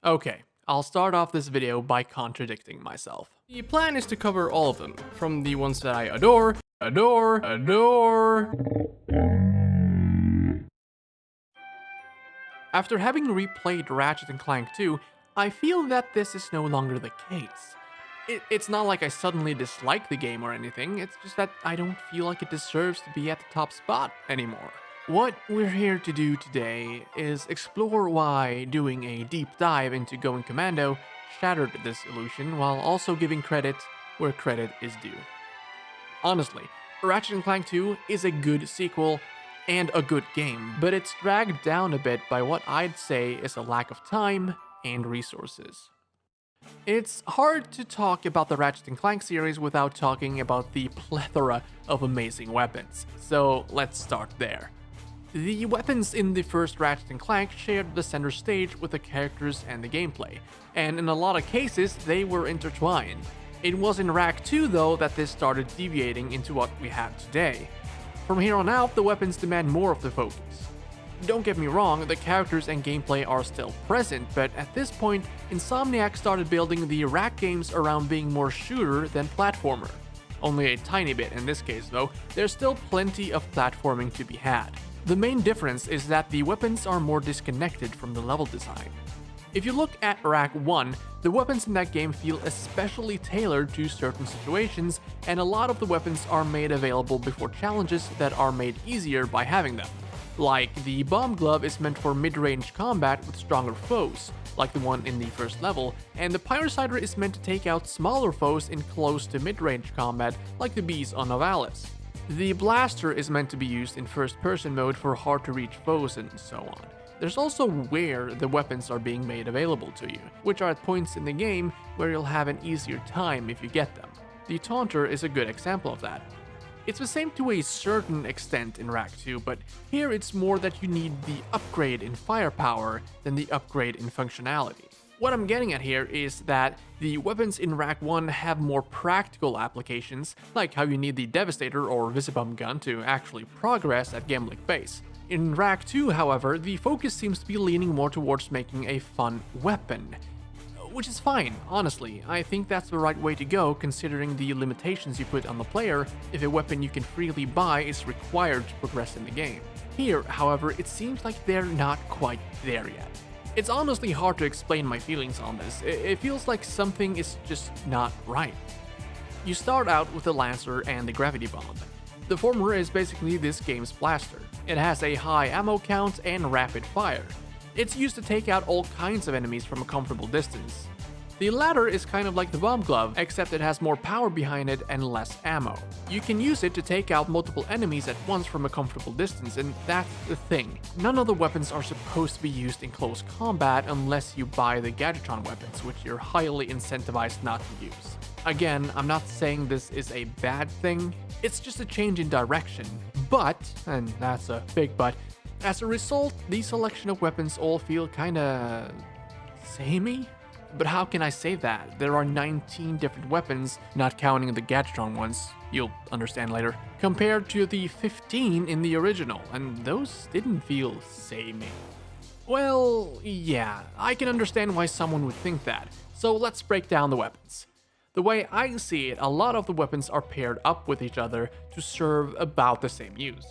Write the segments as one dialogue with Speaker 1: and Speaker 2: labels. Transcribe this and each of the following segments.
Speaker 1: Okay, I'll start off this video by contradicting myself. The plan is to cover all of them, from the ones that I adore. After having replayed Ratchet and Clank 2, I feel that this is no longer the case. It's not like I suddenly dislike the game or anything, it's just that I don't feel like it deserves to be at the top spot anymore. What we're here to do today is explore why doing a deep dive into Going Commando shattered this illusion while also giving credit where credit is due. Honestly, Ratchet and Clank 2 is a good sequel and a good game, but it's dragged down a bit by what I'd say is a lack of time and resources. It's hard to talk about the Ratchet and Clank series without talking about the plethora of amazing weapons, so let's start there. The weapons in the first Ratchet and Clank shared the center stage with the characters and the gameplay, and in a lot of cases they were intertwined. It was in Rack 2 though that this started deviating into what we have today. From here on out, the weapons demand more of the focus. Don't get me wrong, the characters and gameplay are still present, but at this point, Insomniac started building the Rack games around being more shooter than platformer. Only a tiny bit in this case though, there's still plenty of platforming to be had. The main difference is that the weapons are more disconnected from the level design. If you look at Rack 1, the weapons in that game feel especially tailored to certain situations, and a lot of the weapons are made available before challenges that are made easier by having them. Like, the bomb glove is meant for mid-range combat with stronger foes, like the one in the first level, and the Pyrocider is meant to take out smaller foes in close to mid-range combat, like the bees on Novalis. The blaster is meant to be used in first-person mode for hard-to-reach foes and so on. There's also where the weapons are being made available to you, which are at points in the game where you'll have an easier time if you get them. The Taunter is a good example of that. It's the same to a certain extent in Rack 2, but here it's more that you need the upgrade in firepower than the upgrade in functionality. What I'm getting at here is that the weapons in Rack 1 have more practical applications, like how you need the Devastator or Visibomb gun to actually progress at Gambling base. In Rack 2, however, the focus seems to be leaning more towards making a fun weapon. Which is fine, honestly. I think that's the right way to go considering the limitations you put on the player if a weapon you can freely buy is required to progress in the game. Here, however, it seems like they're not quite there yet. It's honestly hard to explain my feelings on this. It feels like something is just not right. You start out with the Lancer and the Gravity Bomb. The former is basically this game's blaster. It has a high ammo count and rapid fire. It's used to take out all kinds of enemies from a comfortable distance. The latter is kind of like the bomb glove, except it has more power behind it and less ammo. You can use it to take out multiple enemies at once from a comfortable distance, and that's the thing. None of the weapons are supposed to be used in close combat unless you buy the Gadgetron weapons, which you're highly incentivized not to use. Again, I'm not saying this is a bad thing, it's just a change in direction. But, and that's a big but, as a result, the selection of weapons all feel kinda samey? But how can I say that? There are 19 different weapons, not counting the Gadgetron ones, you'll understand later, compared to the 15 in the original, and those didn't feel samey. Well, yeah, I can understand why someone would think that, so let's break down the weapons. The way I see it, a lot of the weapons are paired up with each other to serve about the same use.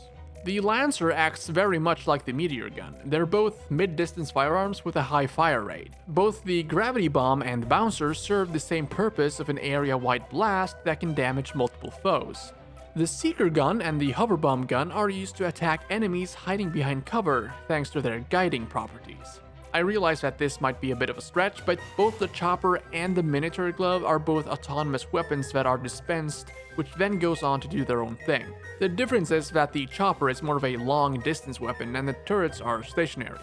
Speaker 1: The Lancer acts very much like the Meteor Gun. They're both mid-distance firearms with a high fire rate. Both the Gravity Bomb and the Bouncer serve the same purpose of an area-wide blast that can damage multiple foes. The Seeker Gun and the Hover Bomb Gun are used to attack enemies hiding behind cover, thanks to their guiding properties. I realize that this might be a bit of a stretch, but both the Chopper and the Minotaur Glove are both autonomous weapons that are dispensed, which then goes on to do their own thing. The difference is that the Chopper is more of a long-distance weapon and the turrets are stationary.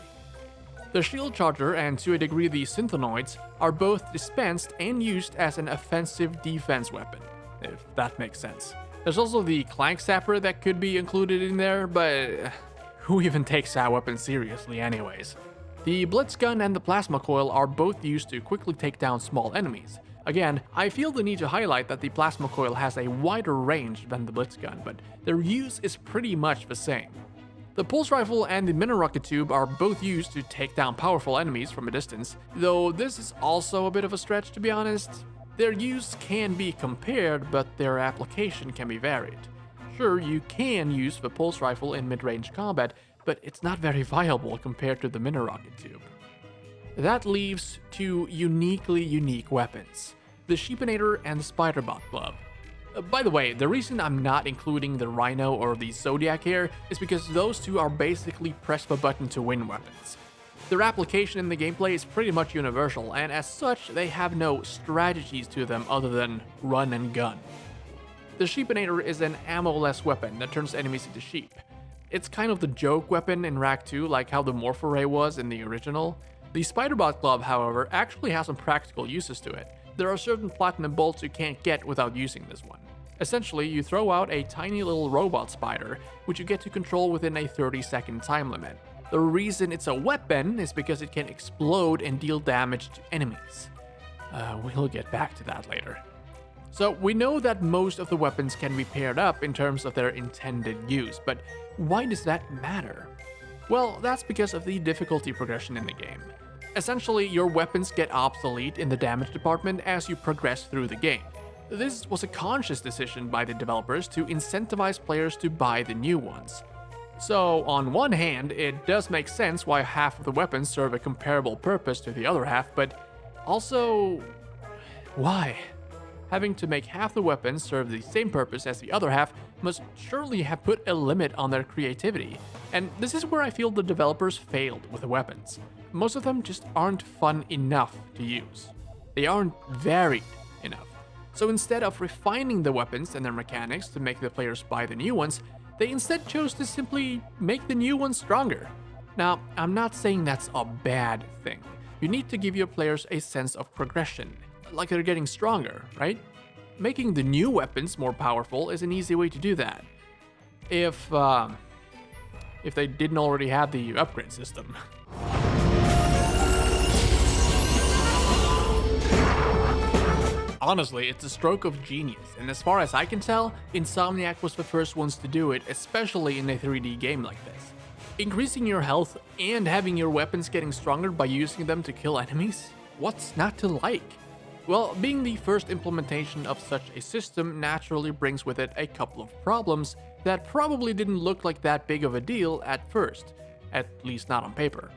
Speaker 1: The Shield Charger and to a degree the Synthonoids are both dispensed and used as an offensive defense weapon, if that makes sense. There's also the Clank Sapper that could be included in there, but who even takes that weapon seriously anyways? The Blitz Gun and the Plasma Coil are both used to quickly take down small enemies. Again, I feel the need to highlight that the Plasma Coil has a wider range than the Blitz Gun, but their use is pretty much the same. The pulse rifle and the mini rocket tube are both used to take down powerful enemies from a distance, though this is also a bit of a stretch to be honest. Their use can be compared, but their application can be varied. Sure, you can use the pulse rifle in mid-range combat, but it's not very viable compared to the mini rocket tube. That leaves two uniquely unique weapons, the Sheepinator and the Spiderbot Glove. By the way, the reason I'm not including the Rhino or the Zodiac here is because those two are basically press the button to win weapons. Their application in the gameplay is pretty much universal, and as such, they have no strategies to them other than run and gun. The Sheepinator is an ammo-less weapon that turns enemies into sheep. It's kind of the joke weapon in Rack 2, like how the Morpho Ray was in the original. The Spiderbot Glove, however, actually has some practical uses to it. There are certain platinum bolts you can't get without using this one. Essentially, you throw out a tiny little robot spider, which you get to control within a 30-second time limit. The reason it's a weapon is because it can explode and deal damage to enemies. We'll get back to that later. So we know that most of the weapons can be paired up in terms of their intended use, but why does that matter? Well, that's because of the difficulty progression in the game. Essentially, your weapons get obsolete in the damage department as you progress through the game. This was a conscious decision by the developers to incentivize players to buy the new ones. So, on one hand, it does make sense why half of the weapons serve a comparable purpose to the other half, but also, why? Having to make half the weapons serve the same purpose as the other half must surely have put a limit on their creativity, and this is where I feel the developers failed with the weapons. Most of them just aren't fun enough to use. They aren't varied enough. So instead of refining the weapons and their mechanics to make the players buy the new ones, they instead chose to simply make the new ones stronger. Now, I'm not saying that's a bad thing. You need to give your players a sense of progression, like they're getting stronger, right? Making the new weapons more powerful is an easy way to do that. If they didn't already have the upgrade system. Honestly, it's a stroke of genius, and as far as I can tell, Insomniac was the first ones to do it, especially in a 3D game like this. Increasing your health and having your weapons getting stronger by using them to kill enemies? What's not to like? Well, being the first implementation of such a system naturally brings with it a couple of problems that probably didn't look like that big of a deal at first, at least not on paper.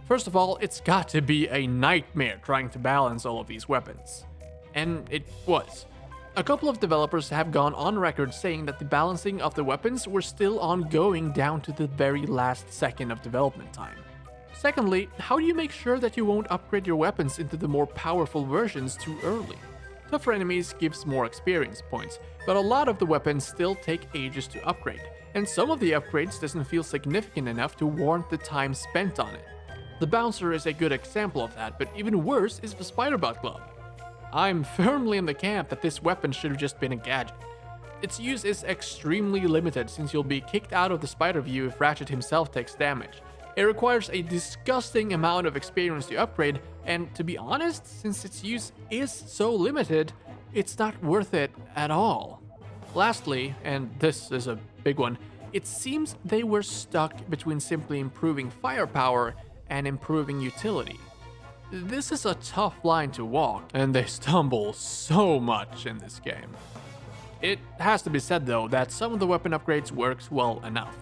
Speaker 1: First of all, it's got to be a nightmare trying to balance all of these weapons. And it was. A couple of developers have gone on record saying that the balancing of the weapons were still ongoing down to the very last second of development time. Secondly, how do you make sure that you won't upgrade your weapons into the more powerful versions too early? Tougher enemies gives more experience points, but a lot of the weapons still take ages to upgrade, and some of the upgrades doesn't feel significant enough to warrant the time spent on it. The Bouncer is a good example of that, but even worse is the Spiderbot Glove. I'm firmly in the camp that this weapon should have just been a gadget. Its use is extremely limited since you'll be kicked out of the spider view if Ratchet himself takes damage. It requires a disgusting amount of experience to upgrade, and to be honest, since its use is so limited, it's not worth it at all. Lastly, and this is a big one, it seems they were stuck between simply improving firepower and improving utility. This is a tough line to walk, and they stumble so much in this game. It has to be said though that some of the weapon upgrades works well enough.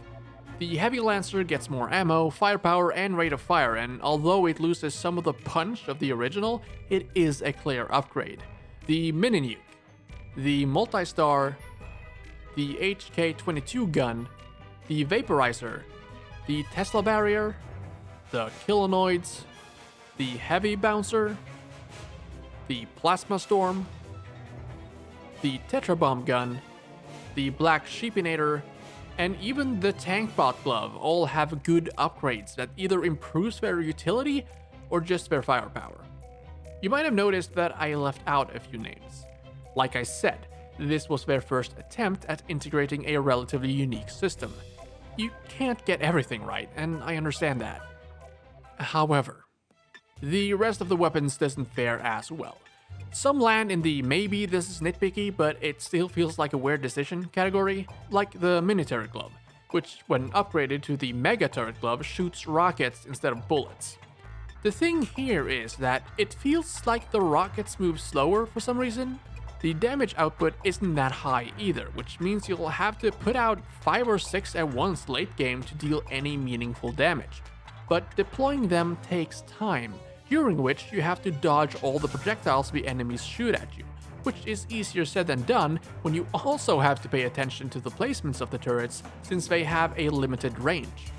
Speaker 1: The Heavy Lancer gets more ammo, firepower, and rate of fire, and although it loses some of the punch of the original, it is a clear upgrade. The Mini Nuke, the Multi-Star, the HK-22 gun, the Vaporizer, the Tesla Barrier, the Kilonoids, the Heavy Bouncer, the Plasma Storm, the Tetra Bomb gun, the Black Sheepinator, and even the Tankbot Glove all have good upgrades that either improves their utility or just their firepower. You might have noticed that I left out a few names. Like I said, this was their first attempt at integrating a relatively unique system. You can't get everything right, and I understand that. However, the rest of the weapons doesn't fare as well. Some land in the maybe this is nitpicky, but it still feels like a weird decision category, like the Minotaur Glove. which when upgraded to the Mega Turret Glove shoots rockets instead of bullets. The thing here is that it feels like the rockets move slower for some reason. The damage output isn't that high either, which means you'll have to put out 5 or 6 at once late game to deal any meaningful damage. But deploying them takes time, during which you have to dodge all the projectiles the enemies shoot at you, which is easier said than done when you also have to pay attention to the placements of the turrets since they have a limited range.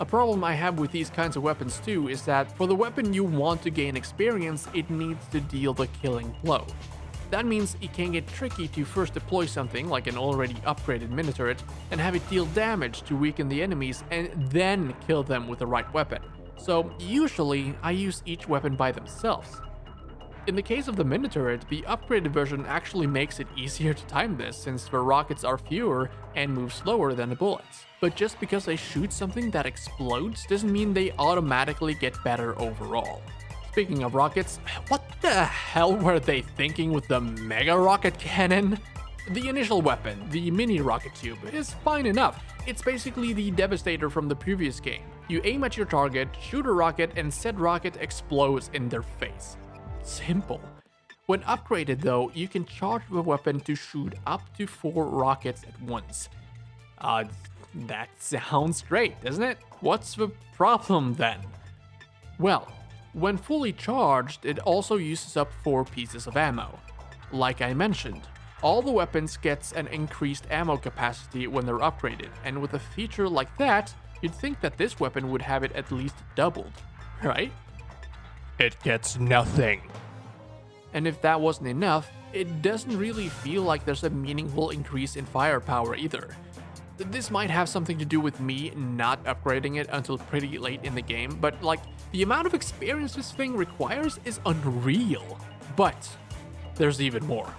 Speaker 1: A problem I have with these kinds of weapons too is that for the weapon you want to gain experience, it needs to deal the killing blow. That means it can get tricky to first deploy something like an already upgraded mini-turret and have it deal damage to weaken the enemies and then kill them with the right weapon. So usually I use each weapon by themselves. In the case of the mini-turret, the upgraded version actually makes it easier to time this since the rockets are fewer and move slower than the bullets. But just because they shoot something that explodes doesn't mean they automatically get better overall. Speaking of rockets, what the hell were they thinking with the Mega Rocket Cannon? The initial weapon, the mini rocket tube, is fine enough. It's basically the Devastator from the previous game. You aim at your target, shoot a rocket, and said rocket explodes in their face. Simple. When upgraded though, you can charge the weapon to shoot up to 4 rockets at once. That sounds great, doesn't it? What's the problem then? Well, when fully charged, it also uses up 4 pieces of ammo. Like I mentioned, all the weapons gets an increased ammo capacity when they're upgraded, and with a feature like that, you'd think that this weapon would have it at least doubled, right? It gets nothing. And if that wasn't enough, it doesn't really feel like there's a meaningful increase in firepower either. This might have something to do with me not upgrading it until pretty late in the game, but like, the amount of experience this thing requires is unreal. But there's even more.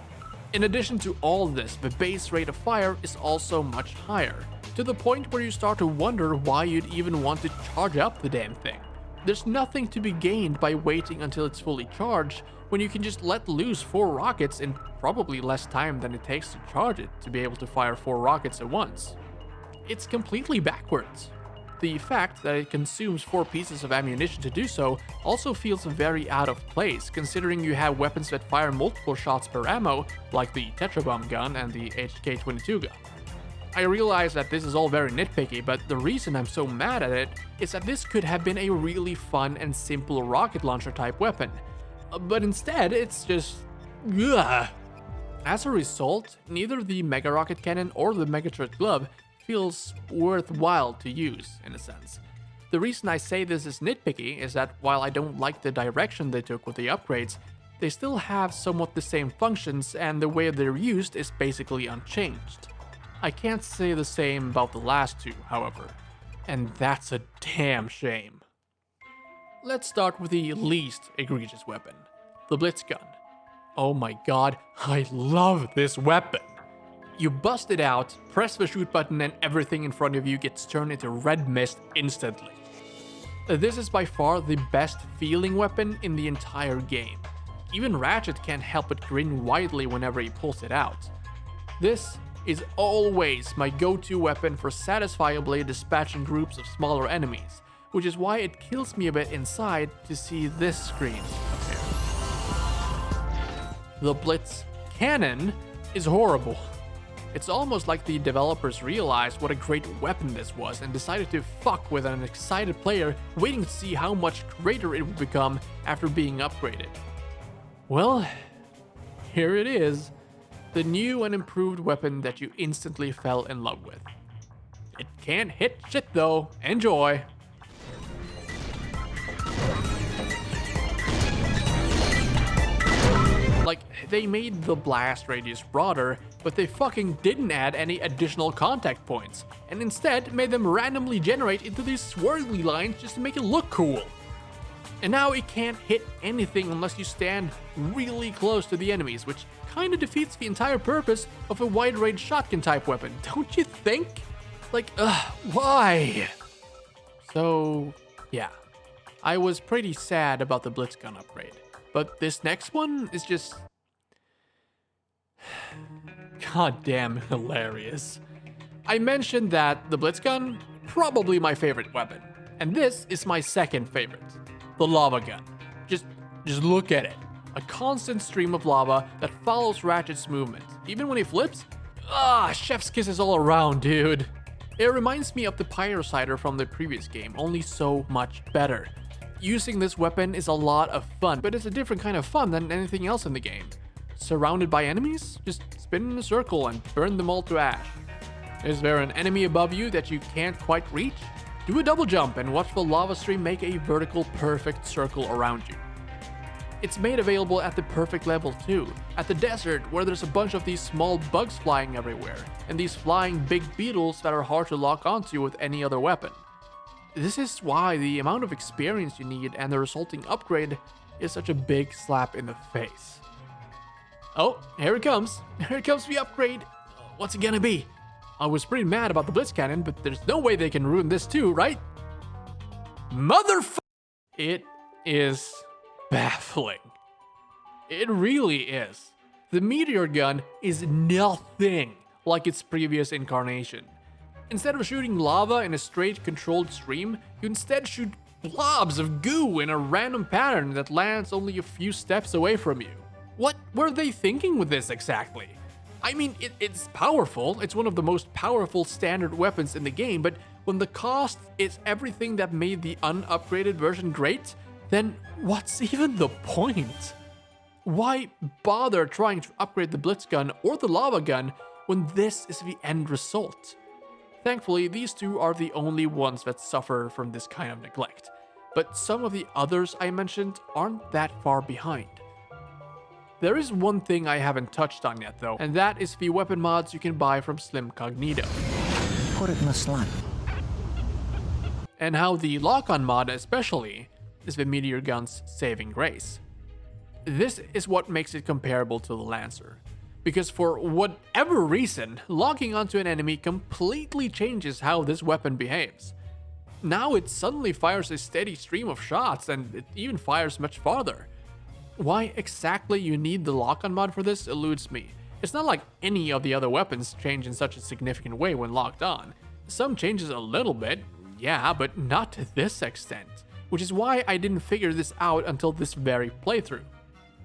Speaker 1: In addition to all this, the base rate of fire is also much higher, to the point where you start to wonder why you'd even want to charge up the damn thing. There's nothing to be gained by waiting until it's fully charged, when you can just let loose 4 rockets in probably less time than it takes to charge it to be able to fire 4 rockets at once. It's completely backwards. The fact that it consumes 4 pieces of ammunition to do so also feels very out of place, considering you have weapons that fire multiple shots per ammo, like the Tetrabomb gun and the HK-22 gun. I realize that this is all very nitpicky, but the reason I'm so mad at it is that this could have been a really fun and simple rocket launcher type weapon. But instead, it's just... ugh. As a result, neither the Mega Rocket Cannon or the Mega Turret Glove feels worthwhile to use, in a sense. The reason I say this is nitpicky is that while I don't like the direction they took with the upgrades, they still have somewhat the same functions and the way they're used is basically unchanged. I can't say the same about the last 2, however, and that's a damn shame. Let's start with the least egregious weapon, the Blitz Gun. Oh my god, I love this weapon! You bust it out, press the shoot button, and everything in front of you gets turned into red mist instantly. This is by far the best feeling weapon in the entire game. Even Ratchet can't help but grin widely whenever he pulls it out. This is always my go-to weapon for satisfiably dispatching groups of smaller enemies, which is why it kills me a bit inside to see this screen appear. The Blitz Cannon is horrible. It's almost like the developers realized what a great weapon this was and decided to fuck with an excited player waiting to see how much greater it would become after being upgraded. Well, here it is, the new and improved weapon that you instantly fell in love with. It can't hit shit though, enjoy! Like, they made the blast radius broader, but they fucking didn't add any additional contact points, and instead made them randomly generate into these swirly lines just to make it look cool. And now it can't hit anything unless you stand really close to the enemies, which kinda defeats the entire purpose of a wide-range shotgun type weapon, don't you think? Like, why? So, yeah. I was pretty sad about the Blitzgun upgrade. But this next one is just... goddamn hilarious. I mentioned that the Blitzgun, probably my favorite weapon, and this is my second favorite, the lava gun. Just look at it. A constant stream of lava that follows Ratchet's movement. Even when he flips, chef's kisses all around, dude. It reminds me of the Pyrocider from the previous game, only so much better. Using this weapon is a lot of fun, but it's a different kind of fun than anything else in the game. Surrounded by enemies? Just spin in a circle and burn them all to ash. Is there an enemy above you that you can't quite reach? Do a double jump and watch the lava stream make a vertical perfect circle around you. It's made available at the perfect level too, at the desert where there's a bunch of these small bugs flying everywhere, and these flying big beetles that are hard to lock onto with any other weapon. This is why the amount of experience you need and the resulting upgrade is such a big slap in the face. Oh, here it comes. Here it comes the upgrade. What's it gonna be? I was pretty mad about the Blitz Cannon, but there's no way they can ruin this too, right? It is baffling. It really is. The meteor gun is nothing like its previous incarnation. Instead of shooting lava in a straight controlled stream, you instead shoot blobs of goo in a random pattern that lands only a few steps away from you. What were they thinking with this exactly? I mean, it's powerful, it's one of the most powerful standard weapons in the game, but when the cost is everything that made the unupgraded version great, then what's even the point? Why bother trying to upgrade the Blitz gun or the lava gun when this is the end result? Thankfully, these two are the only ones that suffer from this kind of neglect, but some of the others I mentioned aren't that far behind. There is one thing I haven't touched on yet though, and that is the weapon mods you can buy from Commando.
Speaker 2: Put it in the slot.
Speaker 1: And how the lock-on mod especially is the meteor gun's saving grace. This is what makes it comparable to the Lancer, because for whatever reason, locking onto an enemy completely changes how this weapon behaves. Now it suddenly fires a steady stream of shots, and it even fires much farther. Why exactly you need the lock-on mod for this eludes me. It's not like any of the other weapons change in such a significant way when locked on. Some changes a little bit, yeah, but not to this extent, which is why I didn't figure this out until this very playthrough.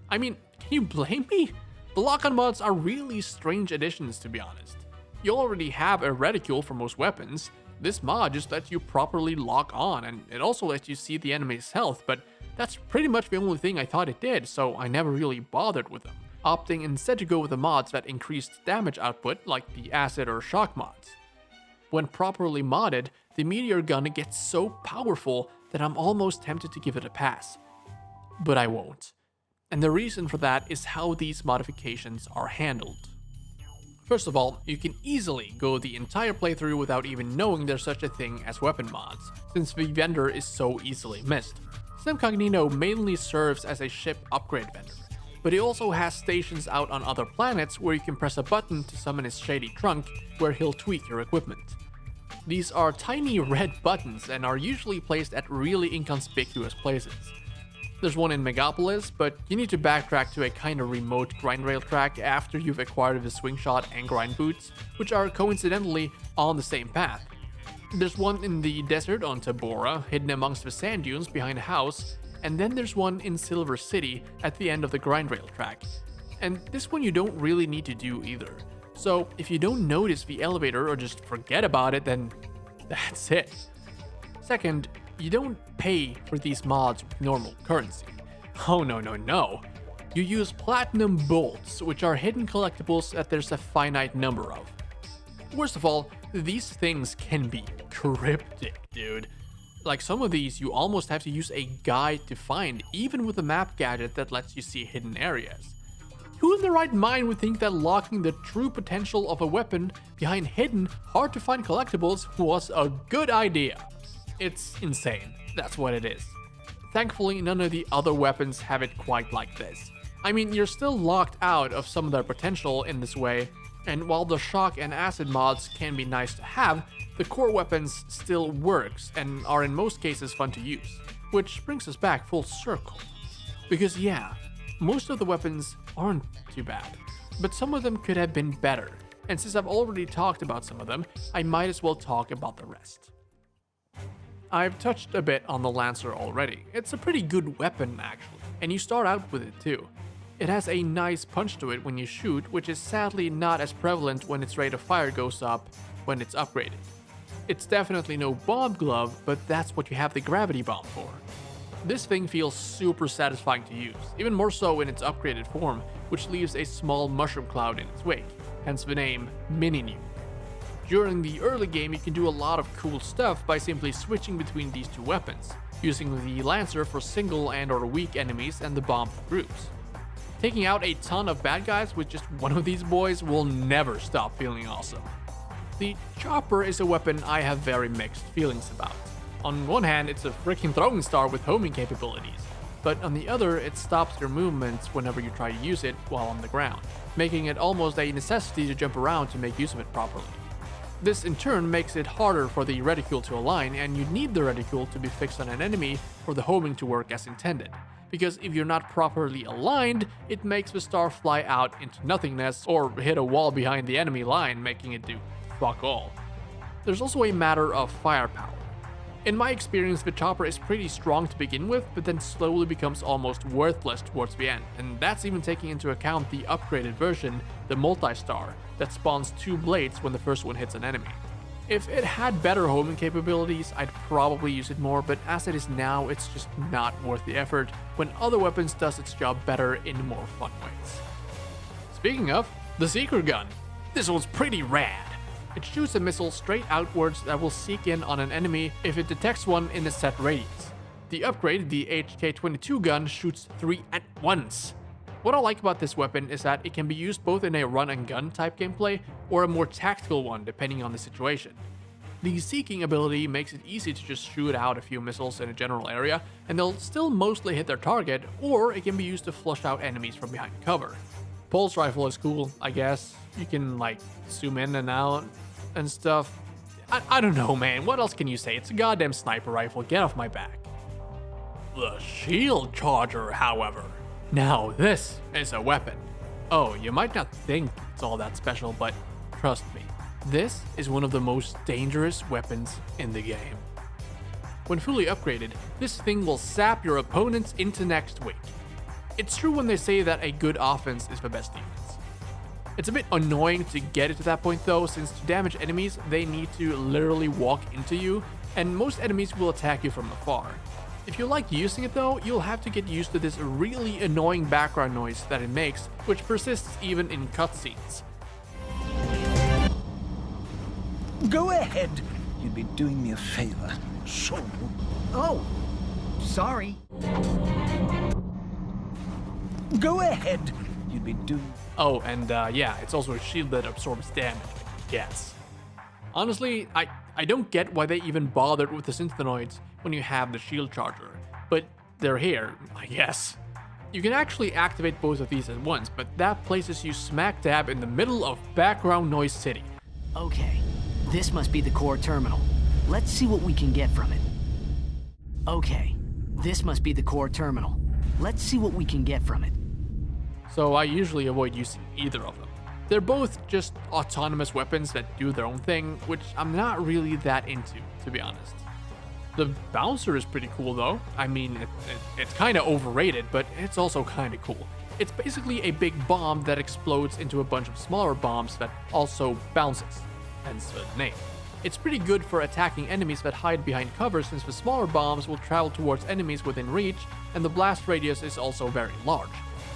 Speaker 1: I mean, can you blame me? The lock-on mods are really strange additions, to be honest. You already have a reticule for most weapons. This mod just lets you properly lock on, and it also lets you see the enemy's health, but that's pretty much the only thing I thought it did, so I never really bothered with them, opting instead to go with the mods that increased damage output, like the acid or shock mods. When properly modded, the meteor gun gets so powerful that I'm almost tempted to give it a pass. But I won't. And the reason for that is how these modifications are handled. First of all, you can easily go the entire playthrough without even knowing there's such a thing as weapon mods, since the vendor is so easily missed. Commando mainly serves as a ship upgrade vendor, but he also has stations out on other planets where you can press a button to summon his shady trunk, where he'll tweak your equipment. These are tiny red buttons and are usually placed at really inconspicuous places. There's one in Megapolis, but you need to backtrack to a kind of remote grind rail track after you've acquired the swing shot and grind boots, which are coincidentally on the same path. There's one in the desert on Tabora, hidden amongst the sand dunes behind a house, and then there's one in Silver City at the end of the grind rail track. And this one you don't really need to do either. So if you don't notice the elevator or just forget about it, then that's it. Second, you don't pay for these mods with normal currency. Oh no. You use platinum bolts, which are hidden collectibles that there's a finite number of. Worst of all, these things can be cryptic, dude. Like some of these, you almost have to use a guide to find, even with a map gadget that lets you see hidden areas. Who in their right mind would think that locking the true potential of a weapon behind hidden, hard to find collectibles was a good idea? It's insane, that's what it is. Thankfully, none of the other weapons have it quite like this. I mean, you're still locked out of some of their potential in this way, and while the shock and acid mods can be nice to have, the core weapons still works and are in most cases fun to use. Which brings us back full circle. Because yeah, most of the weapons aren't too bad, but some of them could have been better. And since I've already talked about some of them, I might as well talk about the rest. I've touched a bit on the Lancer already. It's a pretty good weapon actually, and you start out with it too. It has a nice punch to it when you shoot, which is sadly not as prevalent when its rate of fire goes up when it's upgraded. It's definitely no bomb glove, but that's what you have the gravity bomb for. This thing feels super satisfying to use, even more so in its upgraded form, which leaves a small mushroom cloud in its wake, hence the name Mini Nuke. During the early game, you can do a lot of cool stuff by simply switching between these two weapons, using the Lancer for single and or weak enemies and the bomb for groups. Taking out a ton of bad guys with just one of these boys will never stop feeling awesome. The chopper is a weapon I have very mixed feelings about. On one hand, it's a freaking throwing star with homing capabilities, but on the other, it stops your movements whenever you try to use it while on the ground, making it almost a necessity to jump around to make use of it properly. This in turn makes it harder for the reticule to align, and you need the reticule to be fixed on an enemy for the homing to work as intended. Because if you're not properly aligned, it makes the star fly out into nothingness or hit a wall behind the enemy line, making it do fuck all. There's also a matter of firepower. In my experience, the chopper is pretty strong to begin with, but then slowly becomes almost worthless towards the end, and that's even taking into account the upgraded version, the multi-star, that spawns 2 blades when the first one hits an enemy. If it had better homing capabilities, I'd probably use it more, but as it is now, it's just not worth the effort when other weapons does its job better in more fun ways. Speaking of, the Seeker Gun. This one's pretty rad. It shoots a missile straight outwards that will seek in on an enemy if it detects one in a set radius. The upgrade, the HK-22 gun, shoots 3 at once. What I like about this weapon is that it can be used both in a run and gun type gameplay or a more tactical one depending on the situation. The seeking ability makes it easy to just shoot out a few missiles in a general area and they'll still mostly hit their target, or it can be used to flush out enemies from behind cover. Pulse rifle is cool, I guess. You can like zoom in and out and stuff. I don't know, man. What else can you say? It's a goddamn sniper rifle. Get off my back. The shield charger, however. Now this is a weapon. Oh, you might not think it's all that special, but trust me, this is one of the most dangerous weapons in the game. When fully upgraded, this thing will sap your opponents into next week. It's true when they say that a good offense is the best defense. It's a bit annoying to get it to that point though, since to damage enemies, they need to literally walk into you, and most enemies will attack you from afar. If you like using it though, you'll have to get used to this really annoying background noise that it makes, which persists even in cutscenes.
Speaker 2: Go ahead. You'd be doing me a favor. So.
Speaker 3: Oh, sorry.
Speaker 2: Go ahead. You'd be doing.
Speaker 1: Oh, and yeah, it's also a shield that absorbs damage, I guess. Honestly, I don't get why they even bothered with the synthenoids when you have the shield charger, but they're here, I guess. You can actually activate both of these at once, but that places you smack dab in the middle of background noise city.
Speaker 3: Okay, this must be the core terminal. Let's see what we can get from it. Okay, this must be the core terminal. Let's see what we can get from it.
Speaker 1: So I usually avoid using either of them. They're both just autonomous weapons that do their own thing, which I'm not really that into, to be honest. The bouncer is pretty cool though. I mean, it's kind of overrated, but it's also kind of cool. It's basically a big bomb that explodes into a bunch of smaller bombs that also bounces, hence the name. It's pretty good for attacking enemies that hide behind cover, since the smaller bombs will travel towards enemies within reach, and the blast radius is also very large.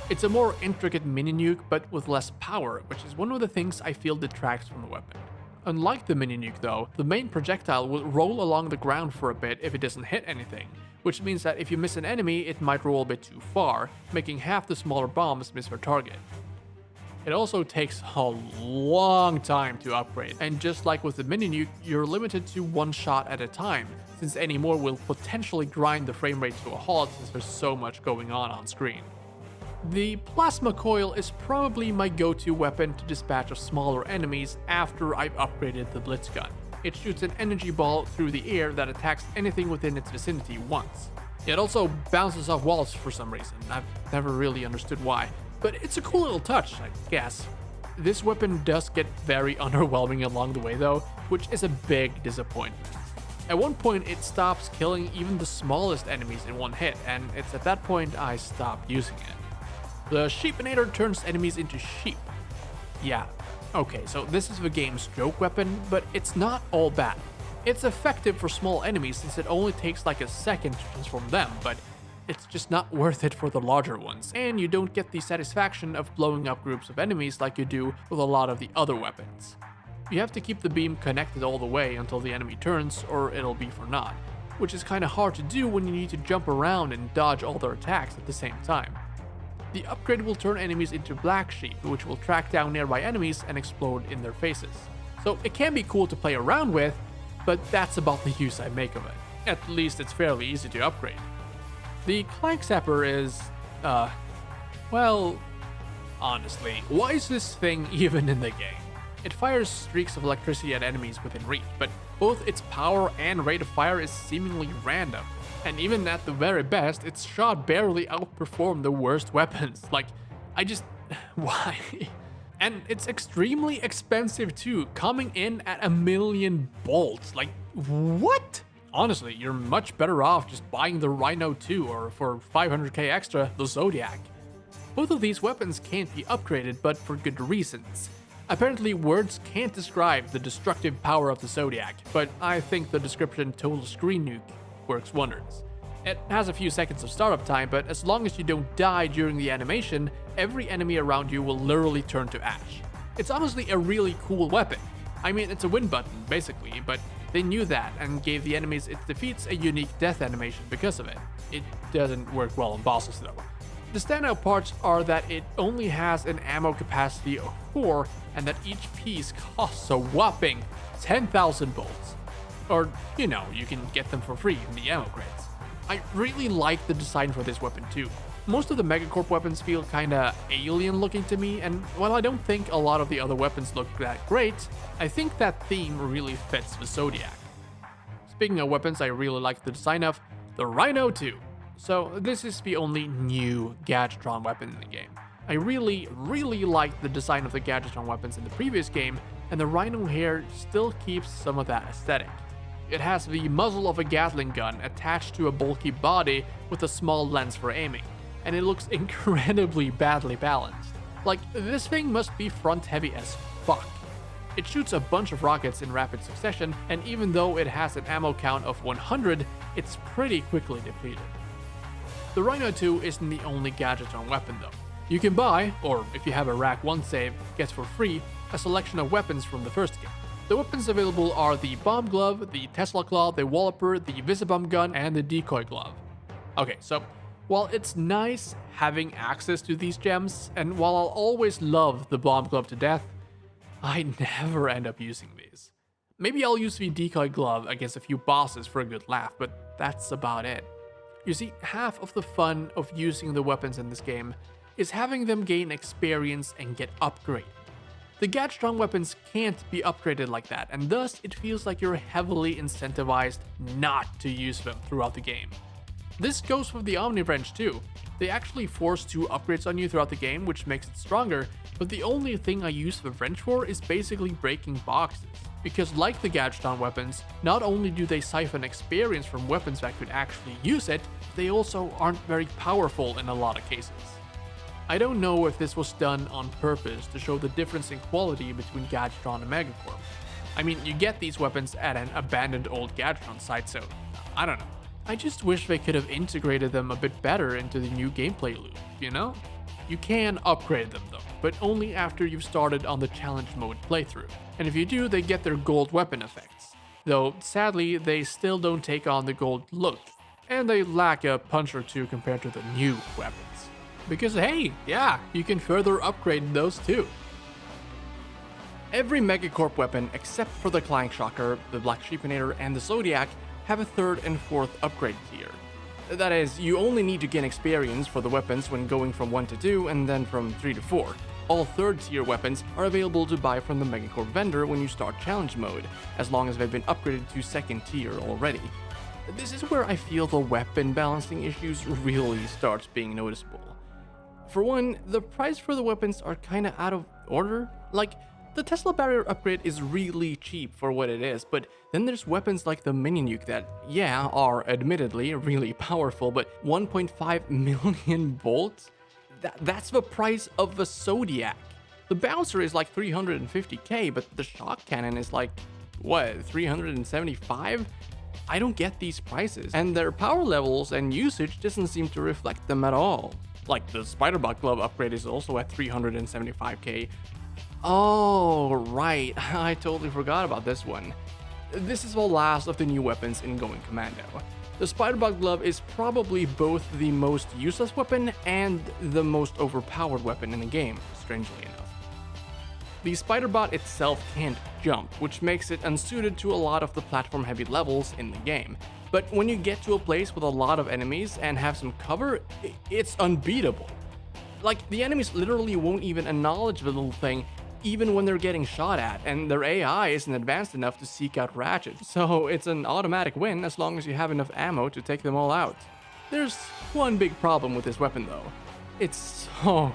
Speaker 1: It's a more intricate mini nuke, but with less power, which is one of the things I feel detracts from the weapon. Unlike the mini nuke though, the main projectile will roll along the ground for a bit if it doesn't hit anything, which means that if you miss an enemy, it might roll a bit too far, making half the smaller bombs miss their target. It also takes a long time to upgrade, and just like with the mini nuke, you're limited to one shot at a time, since any more will potentially grind the frame rate to a halt since there's so much going on screen. The plasma coil is probably my go-to weapon to dispatch of smaller enemies after I've upgraded the blitz gun. It shoots an energy ball through the air that attacks anything within its vicinity once. It also bounces off walls for some reason. I've never really understood why, but it's a cool little touch, I guess. This weapon does get very underwhelming along the way though, which is a big disappointment. At one point it stops killing even the smallest enemies in one hit, and it's at that point I stopped using it. The Sheepinator turns enemies into sheep. Yeah, okay, so this is the game's joke weapon, but it's not all bad. It's effective for small enemies since it only takes like a second to transform them, but it's just not worth it for the larger ones, and you don't get the satisfaction of blowing up groups of enemies like you do with a lot of the other weapons. You have to keep the beam connected all the way until the enemy turns, or it'll be for naught, which is kinda hard to do when you need to jump around and dodge all their attacks at the same time. The upgrade will turn enemies into black sheep, which will track down nearby enemies and explode in their faces. So it can be cool to play around with, but that's about the use I make of it. At least it's fairly easy to upgrade. The Clank Zapper is, well, honestly, why is this thing even in the game? It fires streaks of electricity at enemies within reach, but both its power and rate of fire is seemingly random. And even at the very best, its shot barely outperformed the worst weapons. Like, why? And it's extremely expensive too, coming in at 1,000,000 bolts. Like, what? Honestly, you're much better off just buying the Rhino 2 or for 500k extra, the Zodiac. Both of these weapons can't be upgraded, but for good reasons. Apparently, words can't describe the destructive power of the Zodiac, but I think the description Total Screen Nuke works wonders. It has a few seconds of startup time, but as long as you don't die during the animation, every enemy around you will literally turn to ash. It's honestly a really cool weapon. I mean, it's a win button, basically, but they knew that and gave the enemies it defeats a unique death animation because of it. It doesn't work well on bosses though. The standout parts are that it only has an ammo capacity of 4 and that each piece costs a whopping 10,000 bolts. Or, you know, you can get them for free in the ammo crates. I really like the design for this weapon too. Most of the Megacorp weapons feel kinda alien looking to me, and while I don't think a lot of the other weapons look that great, I think that theme really fits the Zodiac. Speaking of weapons I really like the design of, the Rhino 2. So this is the only new Gadgetron weapon in the game. I really like the design of the Gadgetron weapons in the previous game, and the Rhino here still keeps some of that aesthetic. It has the muzzle of a Gatling gun attached to a bulky body with a small lens for aiming, and it looks incredibly badly balanced. Like, this thing must be front heavy as fuck. It shoots a bunch of rockets in rapid succession, and even though it has an ammo count of 100, it's pretty quickly depleted. The Rhino 2 isn't the only Gadgetron weapon though. You can buy, or if you have a Rack 1 save, get for free, a selection of weapons from the first game. The weapons available are the Bomb Glove, the Tesla Claw, the Walloper, the Visibomb Gun, and the Decoy Glove. Okay, so while it's nice having access to these gems, and while I'll always love the Bomb Glove to death, I never end up using these. Maybe I'll use the Decoy Glove against a few bosses for a good laugh, but that's about it. You see, half of the fun of using the weapons in this game is having them gain experience and get upgraded. The Gadgetron weapons can't be upgraded like that, and thus it feels like you're heavily incentivized not to use them throughout the game. This goes with the Omni Wrench too. They actually force 2 upgrades on you throughout the game, which makes it stronger, but the only thing I use the wrench for is basically breaking boxes. Because like the Gadgetron weapons, not only do they siphon experience from weapons that could actually use it, they also aren't very powerful in a lot of cases. I don't know if this was done on purpose to show the difference in quality between Gadgetron and Megacorp. I mean, you get these weapons at an abandoned old Gadgetron site, so I don't know. I just wish they could have integrated them a bit better into the new gameplay loop, you know? You can upgrade them though, but only after you've started on the challenge mode playthrough. And if you do, they get their gold weapon effects. Though, sadly, they still don't take on the gold look, and they lack a punch or two compared to the new weapons. Because hey, yeah, you can further upgrade those too. Every Megacorp weapon except for the Clank Shocker, the Black Sheepinator, and the Zodiac have a 3rd and 4th upgrade tier. That is, you only need to gain experience for the weapons when going from 1 to 2 and then from 3 to 4. All 3rd tier weapons are available to buy from the Megacorp vendor when you start challenge mode, as long as they've been upgraded to 2nd tier already. This is where I feel the weapon balancing issues really starts being noticeable. For one, the price for the weapons are kinda out of order? Like, the Tesla barrier upgrade is really cheap for what it is, but then there's weapons like the mini nuke that, yeah, are admittedly really powerful, but 1.5 million bolts? That's the price of a Zodiac. The bouncer is like 350k, but the shock cannon is like, what, 375? I don't get these prices, and their power levels and usage doesn't seem to reflect them at all. Like, the Spider-Bot glove upgrade is also at 375k. Oh, right, I totally forgot about this one. This is the last of the new weapons in Going Commando. The Spider-Bot glove is probably both the most useless weapon and the most overpowered weapon in the game, strangely enough. The Spider-Bot itself can't jump, which makes it unsuited to a lot of the platform-heavy levels in the game. But when you get to a place with a lot of enemies and have some cover, it's unbeatable. Like, the enemies literally won't even acknowledge the little thing, even when they're getting shot at, and their AI isn't advanced enough to seek out Ratchet, so it's an automatic win as long as you have enough ammo to take them all out. There's one big problem with this weapon though. It's so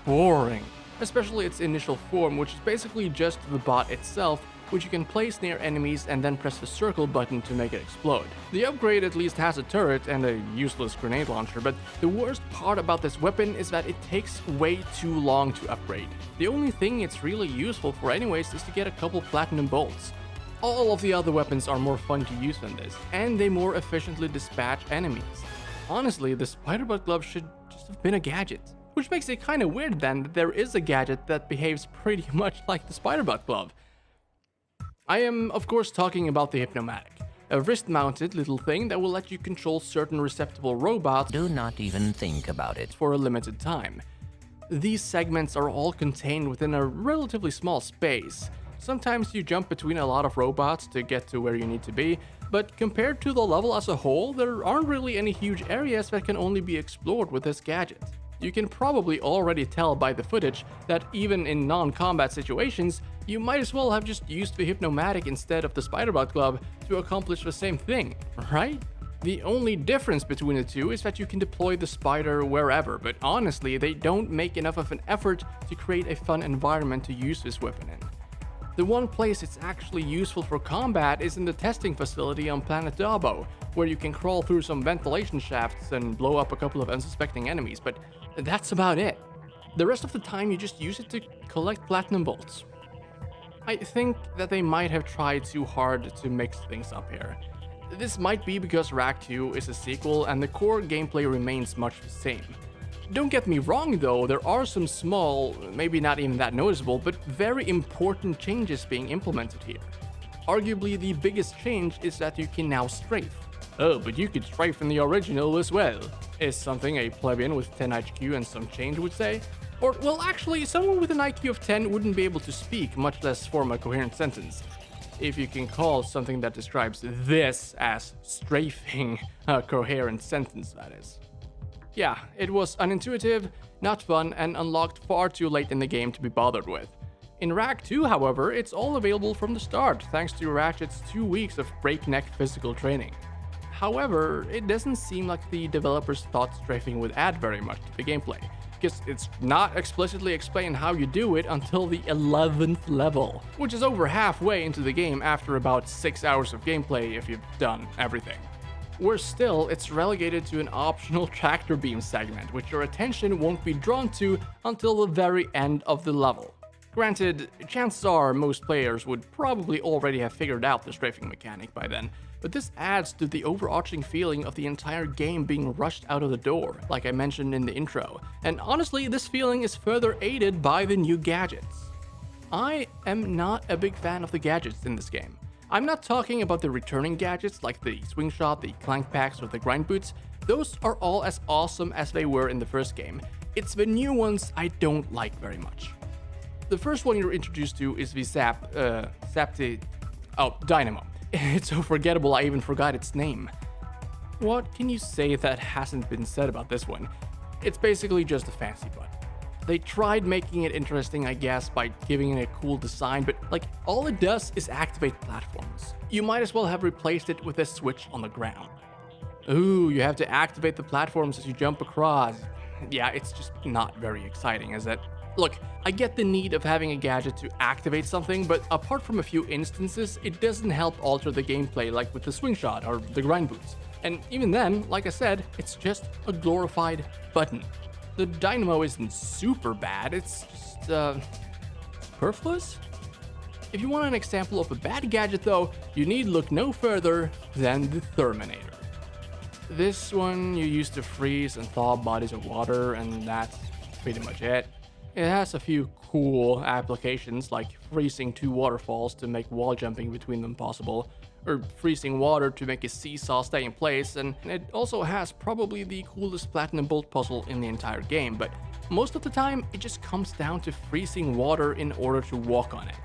Speaker 1: boring. Especially its initial form, which is basically just the bot itself, which you can place near enemies and then press the circle button to make it explode. The upgrade at least has a turret and a useless grenade launcher, but the worst part about this weapon is that it takes way too long to upgrade. The only thing it's really useful for anyways is to get a couple platinum bolts. All of the other weapons are more fun to use than this, and they more efficiently dispatch enemies. Honestly, the Spider-Bot glove should just have been a gadget. Which makes it kinda weird then that there is a gadget that behaves pretty much like the Spider-Bot glove. I am, of course, talking about the Hypnomatic, a wrist-mounted little thing that will let you control certain receptacle robots.
Speaker 4: Do not even think about it.
Speaker 1: For a limited time. These segments are all contained within a relatively small space. Sometimes you jump between a lot of robots to get to where you need to be, but compared to the level as a whole, there aren't really any huge areas that can only be explored with this gadget. You can probably already tell by the footage that even in non-combat situations, you might as well have just used the Hypnomatic instead of the Spider-Bot glove to accomplish the same thing, right? The only difference between the two is that you can deploy the Spider wherever, but honestly, they don't make enough of an effort to create a fun environment to use this weapon in. The one place it's actually useful for combat is in the testing facility on planet Dabo, where you can crawl through some ventilation shafts and blow up a couple of unsuspecting enemies, but that's about it. The rest of the time you just use it to collect platinum bolts. I think that they might have tried too hard to mix things up here. This might be because Rack 2 is a sequel and the core gameplay remains much the same. Don't get me wrong though, there are some small, maybe not even that noticeable, but very important changes being implemented here. Arguably the biggest change is that you can now strafe. Oh, but you could strafe in the original as well, is something a plebeian with 10 IQ and some change would say. Or, well, actually, someone with an IQ of 10 wouldn't be able to speak, much less form a coherent sentence. If you can call something that describes this as strafing a coherent sentence, that is. Yeah, it was unintuitive, not fun, and unlocked far too late in the game to be bothered with. In Rack 2, however, it's all available from the start, thanks to Ratchet's 2 weeks of breakneck physical training. However, it doesn't seem like the developers thought strafing would add very much to the gameplay, because it's not explicitly explained how you do it until the 11th level, which is over halfway into the game after about 6 hours of gameplay if you've done everything. Worse still, it's relegated to an optional tractor beam segment, which your attention won't be drawn to until the very end of the level. Granted, chances are most players would probably already have figured out the strafing mechanic by then, but this adds to the overarching feeling of the entire game being rushed out of the door, like I mentioned in the intro, and honestly, this feeling is further aided by the new gadgets. I am not a big fan of the gadgets in this game. I'm not talking about the returning gadgets like the swing shot, the clank packs, or the grind boots. Those are all as awesome as they were in the first game. It's the new ones I don't like very much. The first one you're introduced to is the Dynamo. It's so forgettable I even forgot its name. What can you say that hasn't been said about this one? It's basically just a fancy button. They tried making it interesting, I guess, by giving it a cool design, but like, all it does is activate platforms. You might as well have replaced it with a switch on the ground. Ooh, you have to activate the platforms as you jump across. Yeah, it's just not very exciting, is it? Look, I get the need of having a gadget to activate something, but apart from a few instances, it doesn't help alter the gameplay like with the swing shot or the grind boots. And even then, like I said, it's just a glorified button. The dynamo isn't super bad, it's just, superfluous? If you want an example of a bad gadget though, you need look no further than the Terminator. This one you use to freeze and thaw bodies of water, and that's pretty much it. It has a few cool applications like freezing two waterfalls to make wall jumping between them possible, or freezing water to make a seesaw stay in place, and it also has probably the coolest platinum bolt puzzle in the entire game, but most of the time it just comes down to freezing water in order to walk on it.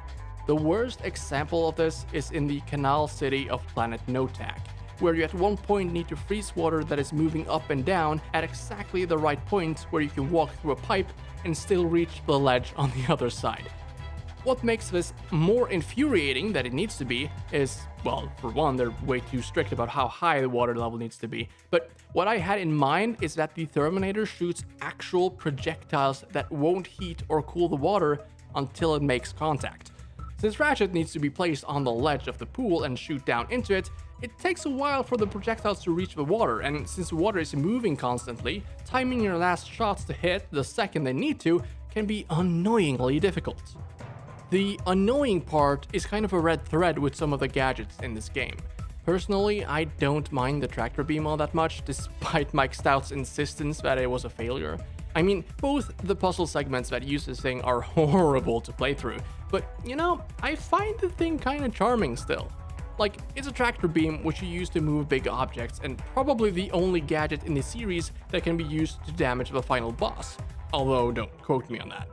Speaker 1: The worst example of this is in the canal city of planet Nanotech, where you at one point need to freeze water that is moving up and down at exactly the right point where you can walk through a pipe and still reach the ledge on the other side. What makes this more infuriating than it needs to be is, well, for one, they're way too strict about how high the water level needs to be, but what I had in mind is that the Terminator shoots actual projectiles that won't heat or cool the water until it makes contact. Since Ratchet needs to be placed on the ledge of the pool and shoot down into it, it takes a while for the projectiles to reach the water, and since the water is moving constantly, timing your last shots to hit the second they need to can be annoyingly difficult. The annoying part is kind of a red thread with some of the gadgets in this game. Personally, I don't mind the tractor beam all that much, despite Mike Stout's insistence that it was a failure. I mean, both the puzzle segments that use this thing are horrible to play through, but you know, I find the thing kinda charming still. Like, it's a tractor beam which you use to move big objects, and probably the only gadget in the series that can be used to damage the final boss. Although, don't quote me on that.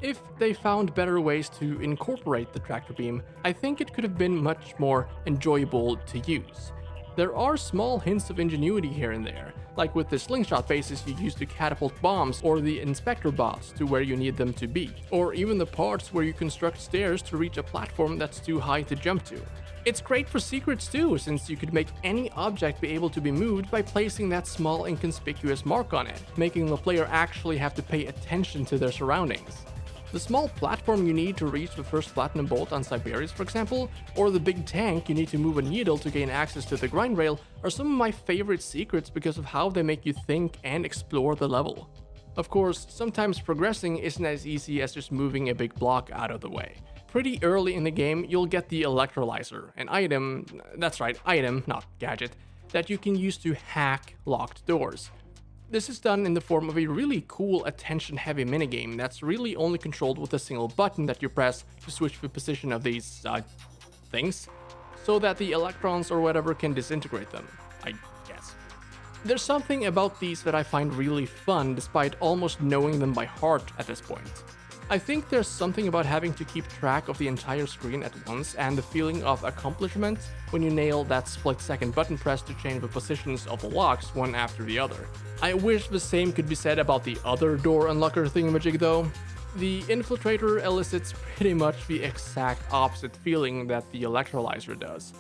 Speaker 1: If they found better ways to incorporate the tractor beam, I think it could have been much more enjoyable to use. There are small hints of ingenuity here and there, like with the slingshot bases you use to catapult bombs or the inspector bots to where you need them to be, or even the parts where you construct stairs to reach a platform that's too high to jump to. It's great for secrets too, since you could make any object be able to be moved by placing that small inconspicuous mark on it, making the player actually have to pay attention to their surroundings. The small platform you need to reach the first platinum bolt on Siberius, for example, or the big tank you need to move a needle to gain access to the grind rail are some of my favorite secrets because of how they make you think and explore the level. Of course, sometimes progressing isn't as easy as just moving a big block out of the way. Pretty early in the game, you'll get the electrolyzer, an item, that's right, item, not gadget, that you can use to hack locked doors. This is done in the form of a really cool attention-heavy minigame that's really only controlled with a single button that you press to switch the position of these, things, so that the electrons or whatever can disintegrate them, I guess. There's something about these that I find really fun despite almost knowing them by heart at this point. I think there's something about having to keep track of the entire screen at once and the feeling of accomplishment when you nail that split-second button press to change the positions of the locks one after the other. I wish the same could be said about the other door unlocker thingamajig though. The infiltrator elicits pretty much the exact opposite feeling that the electrolyzer does.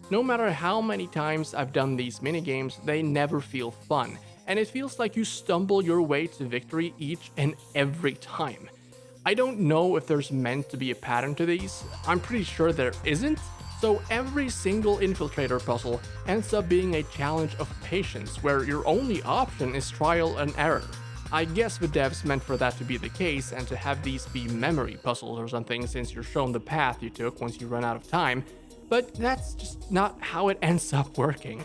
Speaker 1: No matter how many times I've done these minigames, they never feel fun, and it feels like you stumble your way to victory each and every time. I don't know if there's meant to be a pattern to these, I'm pretty sure there isn't, so every single infiltrator puzzle ends up being a challenge of patience where your only option is trial and error. I guess the devs meant for that to be the case and to have these be memory puzzles or something since you're shown the path you took once you run out of time, but that's just not how it ends up working.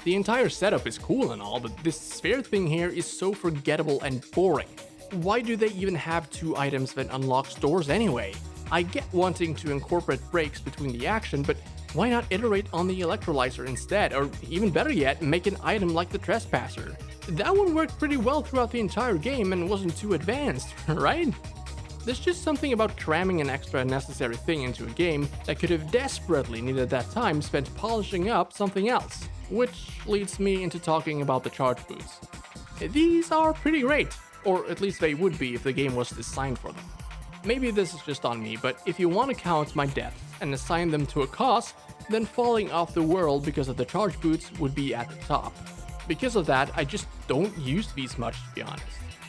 Speaker 1: The entire setup is cool and all, but this sphere thing here is so forgettable and boring. Why do they even have two items that unlocks doors anyway? I get wanting to incorporate breaks between the action, but why not iterate on the electrolyzer instead, or even better yet, make an item like the trespasser? That one worked pretty well throughout the entire game and wasn't too advanced, right? There's just something about cramming an extra necessary thing into a game that could have desperately needed that time spent polishing up something else, which leads me into talking about the charge boots. These are pretty great. Or at least they would be if the game was designed for them. Maybe this is just on me, but if you want to count my deaths and assign them to a cost, then falling off the world because of the charge boots would be at the top. Because of that, I just don't use these much, to be honest.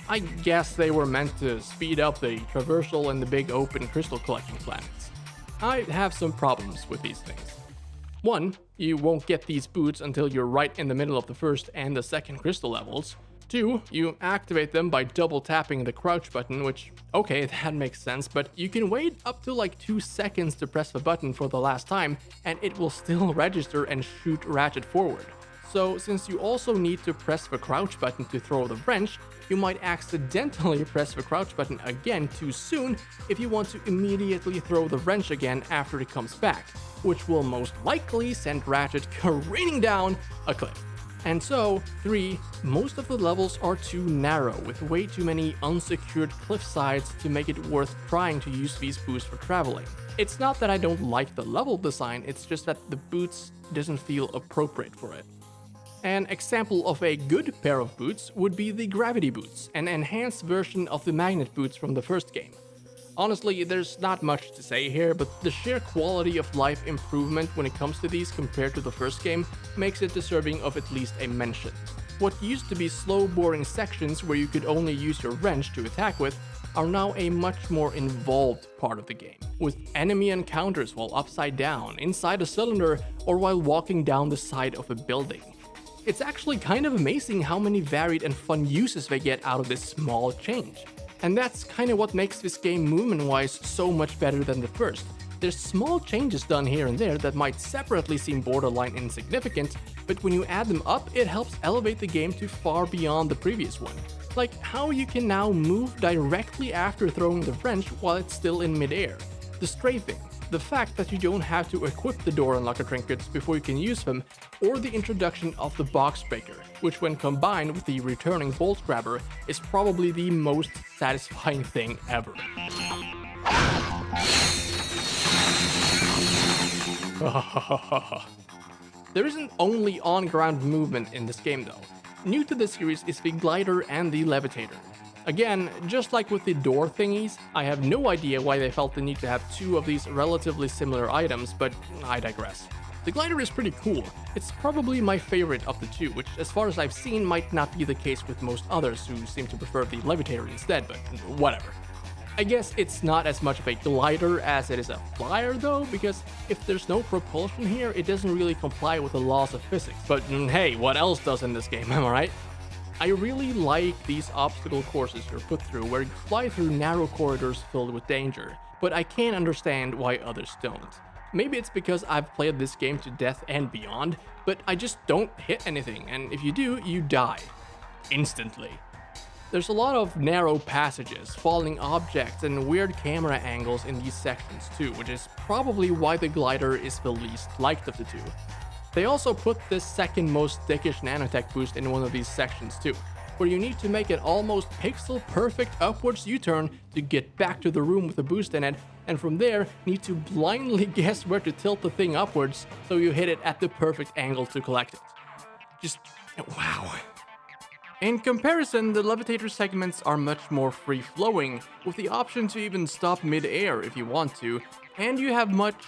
Speaker 1: I guess they were meant to speed up the traversal in the big open crystal collection planets. I have some problems with these things. One, you won't get these boots until you're right in the middle of the first and the second crystal levels. Two, you activate them by double tapping the crouch button, which, okay, that makes sense, but you can wait up to like 2 seconds to press the button for the last time, and it will still register and shoot Ratchet forward. So since you also need to press the crouch button to throw the wrench, you might accidentally press the crouch button again too soon if you want to immediately throw the wrench again after it comes back, which will most likely send Ratchet careening down a cliff. And so, 3, most of the levels are too narrow with way too many unsecured cliff sides to make it worth trying to use these boots for traveling. It's not that I don't like the level design, it's just that the boots doesn't feel appropriate for it. An example of a good pair of boots would be the gravity boots, an enhanced version of the magnet boots from the first game. Honestly, there's not much to say here, but the sheer quality of life improvement when it comes to these compared to the first game makes it deserving of at least a mention. What used to be slow, boring sections where you could only use your wrench to attack with are now a much more involved part of the game, with enemy encounters while upside down, inside a cylinder, or while walking down the side of a building. It's actually kind of amazing how many varied and fun uses they get out of this small change. And that's kind of what makes this game movement-wise so much better than the first. There's small changes done here and there that might separately seem borderline insignificant, but when you add them up, it helps elevate the game to far beyond the previous one. Like how you can now move directly after throwing the wrench while it's still in midair. The strafing, the fact that you don't have to equip the door unlocker trinkets before you can use them, or the introduction of the box breaker, which when combined with the returning bolt grabber is probably the most satisfying thing ever. There isn't only on-ground movement in this game though. New to the series is the glider and the levitator. Again, just like with the door thingies, I have no idea why they felt the need to have 2 of these relatively similar items, but I digress. The glider is pretty cool. It's probably my favorite of the 2, which as far as I've seen might not be the case with most others who seem to prefer the levitator instead, but whatever. I guess it's not as much of a glider as it is a flyer though, because if there's no propulsion here, it doesn't really comply with the laws of physics. But hey, what else does in this game, am I right? I really like these obstacle courses you're put through where you fly through narrow corridors filled with danger, but I can't understand why others don't. Maybe it's because I've played this game to death and beyond, but I just don't hit anything, and if you do, you die. Instantly. There's a lot of narrow passages, falling objects, and weird camera angles in these sections too, which is probably why the glider is the least liked of the 2. They also put this second most dickish nanotech boost in one of these sections too, where you need to make an almost pixel perfect upwards U-turn to get back to the room with the boost in it, and from there need to blindly guess where to tilt the thing upwards so you hit it at the perfect angle to collect it. Just wow. In comparison, the levitator segments are much more free-flowing, with the option to even stop mid-air if you want to, and you have much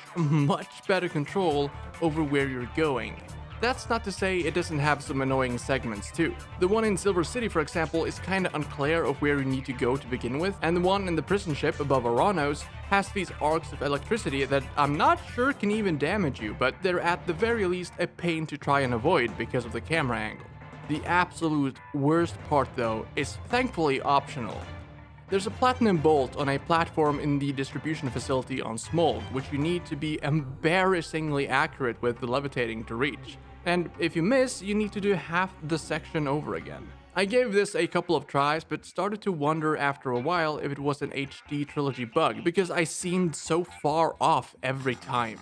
Speaker 1: better control over where you're going. That's not to say it doesn't have some annoying segments too. The one in Silver City, for example, is kinda unclear of where you need to go to begin with, and the one in the prison ship above Aranos has these arcs of electricity that I'm not sure can even damage you, but they're at the very least a pain to try and avoid because of the camera angle. The absolute worst part though is thankfully optional. There's a platinum bolt on a platform in the distribution facility on Smolk, which you need to be embarrassingly accurate with the levitating to reach. And if you miss, you need to do half the section over again. I gave this a couple of tries, but started to wonder after a while if it was an HD trilogy bug, because I seemed so far off every time.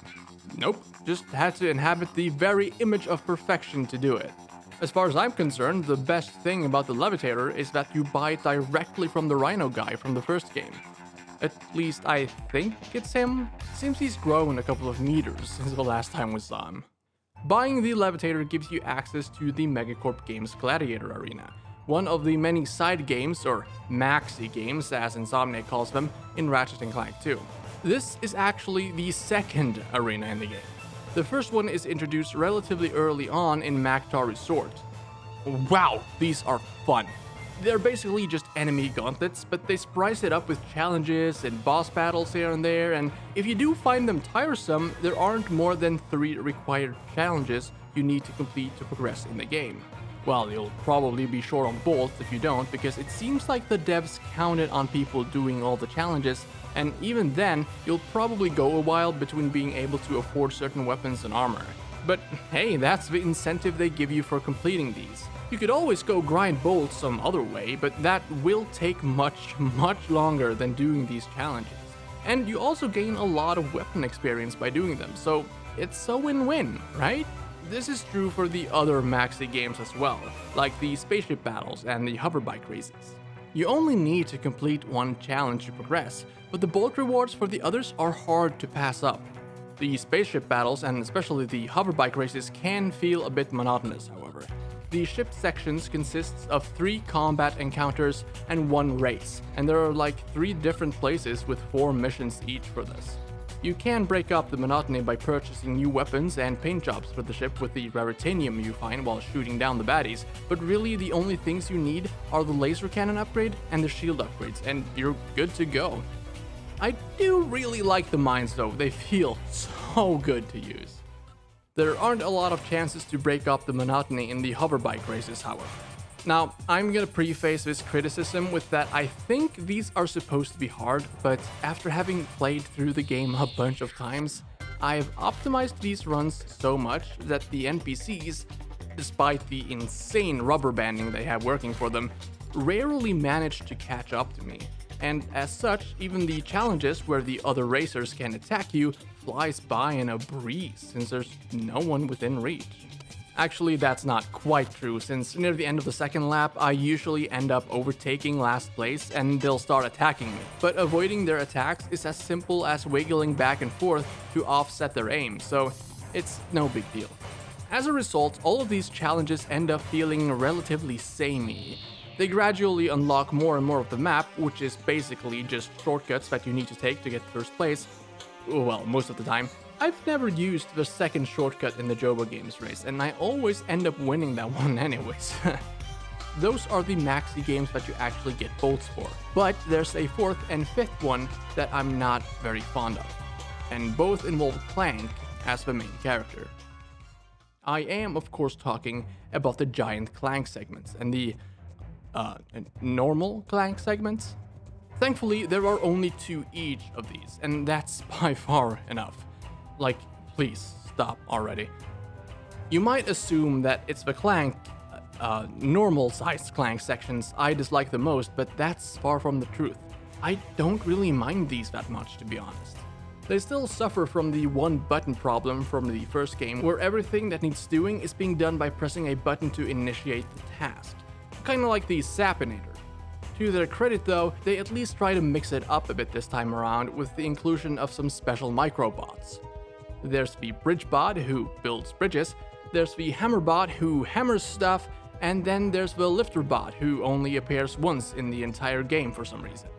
Speaker 1: Nope, just had to inhabit the very image of perfection to do it. As far as I'm concerned, the best thing about the levitator is that you buy it directly from the Rhino guy from the first game. At least I think it's him. Seems he's grown a couple of meters since the last time we saw him. Buying the levitator gives you access to the Megacorp Games Gladiator Arena, one of the many side games, or Maxi Games as Insomniac calls them, in Ratchet and Clank 2. This is actually the second arena in the game. The first one is introduced relatively early on in Mactar Resort. Wow, these are fun. They're basically just enemy gauntlets, but they spice it up with challenges and boss battles here and there, and if you do find them tiresome, there aren't more than 3 required challenges you need to complete to progress in the game. Well, you'll probably be short on bolts if you don't, because it seems like the devs counted on people doing all the challenges, and even then, you'll probably go a while between being able to afford certain weapons and armor. But hey, that's the incentive they give you for completing these. You could always go grind bolts some other way, but that will take much longer than doing these challenges. And you also gain a lot of weapon experience by doing them, so it's a win-win, right? This is true for the other Maxi games as well, like the spaceship battles and the hoverbike races. You only need to complete one challenge to progress, but the bolt rewards for the others are hard to pass up. The spaceship battles, and especially the hoverbike races, can feel a bit monotonous, however. The ship sections consists of 3 combat encounters and 1 race, and there are like 3 different places with 4 missions each for this. You can break up the monotony by purchasing new weapons and paint jobs for the ship with the raritanium you find while shooting down the baddies, but really the only things you need are the laser cannon upgrade and the shield upgrades, and you're good to go. I do really like the mines though, they feel so good to use. There aren't a lot of chances to break up the monotony in the hoverbike races, however. Now, I'm gonna preface this criticism with that I think these are supposed to be hard, but after having played through the game a bunch of times, I've optimized these runs so much that the NPCs, despite the insane rubber banding they have working for them, rarely manage to catch up to me. And as such, even the challenges where the other racers can attack you flies by in a breeze, since there's no one within reach. Actually, that's not quite true, since near the end of the second lap, I usually end up overtaking last place and they'll start attacking me. But avoiding their attacks is as simple as wiggling back and forth to offset their aim, so it's no big deal. As a result, all of these challenges end up feeling relatively samey. They gradually unlock more and more of the map, which is basically just shortcuts that you need to take to get first place. Well, most of the time. I've never used the second shortcut in the Joba Games race, and I always end up winning that one anyways. Those are the Maxi Games that you actually get bolts for. But there's a 4th and 5th one that I'm not very fond of, and both involve Clank as the main character. I am, of course, talking about the giant Clank segments and the normal Clank segments. Thankfully, there are only 2 each of these, and that's by far enough. Like, please, stop already. You might assume that it's the Clank, normal-sized Clank sections I dislike the most, but that's far from the truth. I don't really mind these that much, to be honest. They still suffer from the one-button problem from the first game, where everything that needs doing is being done by pressing a button to initiate the task. Kinda like the Sapinator. To their credit though, they at least try to mix it up a bit this time around with the inclusion of some special microbots. There's the Bridgebot, who builds bridges, there's the Hammerbot, who hammers stuff, and then there's the Lifterbot, who only appears once in the entire game for some reason.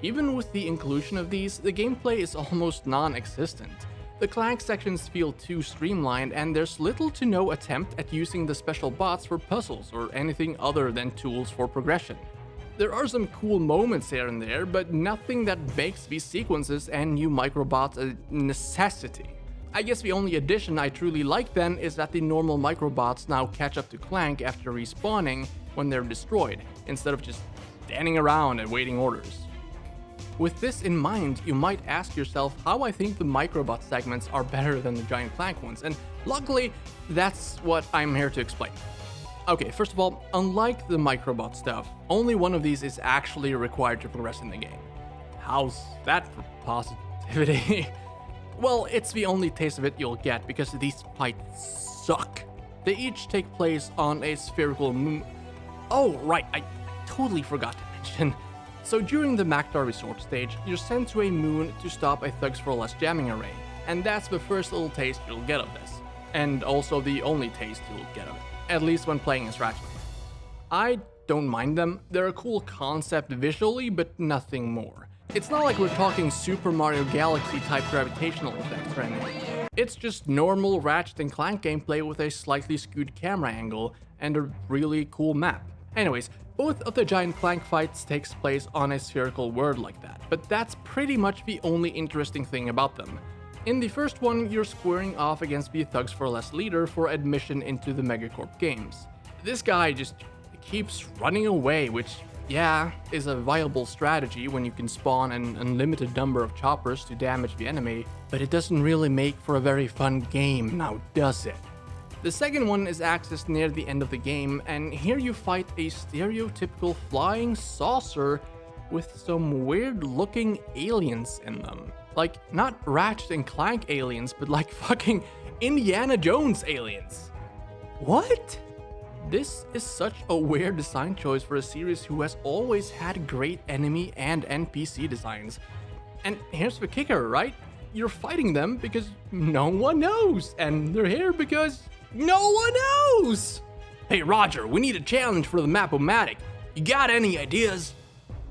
Speaker 1: Even with the inclusion of these, the gameplay is almost non-existent. The Clank sections feel too streamlined, and there's little to no attempt at using the special bots for puzzles or anything other than tools for progression. There are some cool moments here and there, but nothing that makes these sequences and new microbots a necessity. I guess the only addition I truly like then is that the normal microbots now catch up to Clank after respawning when they're destroyed, instead of just standing around and waiting orders. With this in mind, you might ask yourself how I think the microbot segments are better than the giant Clank ones, and luckily, that's what I'm here to explain. Okay, first of all, unlike the microbot stuff, only one of these is actually required to progress in the game. How's that for positivity? Well, it's the only taste of it you'll get because these fights suck. They each take place on a spherical moon. Oh, right, I totally forgot to mention. So during the Maktar Resort stage, you're sent to a moon to stop a Thugs for Less jamming array, and that's the first little taste you'll get of this. And also the only taste you'll get of it, at least when playing as Ratchet. I don't mind them, they're a cool concept visually, but nothing more. It's not like we're talking Super Mario Galaxy type gravitational effects or anything. It's just normal Ratchet and Clank gameplay with a slightly skewed camera angle and a really cool map. Anyways, both of the giant Clank fights takes place on a spherical world like that, but that's pretty much the only interesting thing about them. In the first one, you're squaring off against the Thugs for Less leader for admission into the Megacorp games. This guy just keeps running away, which, yeah, is a viable strategy when you can spawn an unlimited number of choppers to damage the enemy, but it doesn't really make for a very fun game, now does it? The second one is accessed near the end of the game, and here you fight a stereotypical flying saucer with some weird looking aliens in them. Like, not Ratchet and Clank aliens, but like fucking Indiana Jones aliens. What? This is such a weird design choice for a series who has always had great enemy and NPC designs. And here's the kicker, right? You're fighting them because no one knows, and they're here because no one knows! Hey Roger, we need a challenge for the Map-O-Matic. You got any ideas?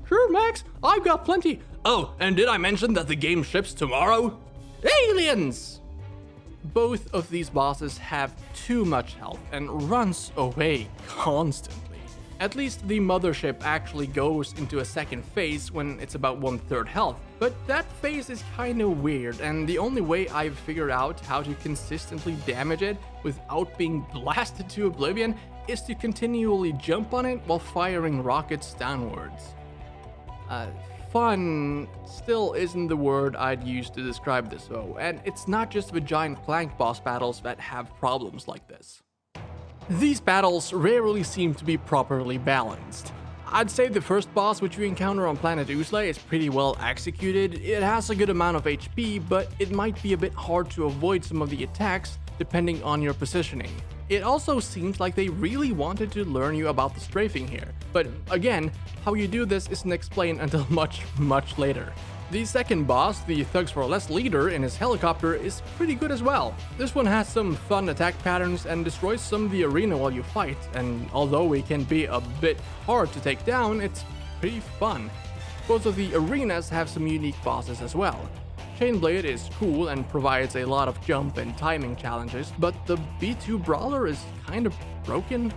Speaker 1: Sure, Max, I've got plenty. Oh, and did I mention that the game ships tomorrow? Aliens! Both of these bosses have too much health and runs away constantly. At least the mothership actually goes into a second phase when it's about 1/3 health, but that phase is kinda weird, and the only way I've figured out how to consistently damage it without being blasted to oblivion is to continually jump on it while firing rockets downwards. Fun still isn't the word I'd use to describe this though, and it's not just the giant Clank boss battles that have problems like this. These battles rarely seem to be properly balanced. I'd say the first boss which you encounter on Planet Oozle is pretty well executed. It has a good amount of HP, but it might be a bit hard to avoid some of the attacks depending on your positioning. It also seems like they really wanted to learn you about the strafing here, but again, how you do this isn't explained until much later. The second boss, the Thugs for Less leader in his helicopter, is pretty good as well. This one has some fun attack patterns and destroys some of the arena while you fight, and although it can be a bit hard to take down, it's pretty fun. Both of the arenas have some unique bosses as well. Chainblade is cool and provides a lot of jump and timing challenges, but the B2 Brawler is kind of broken.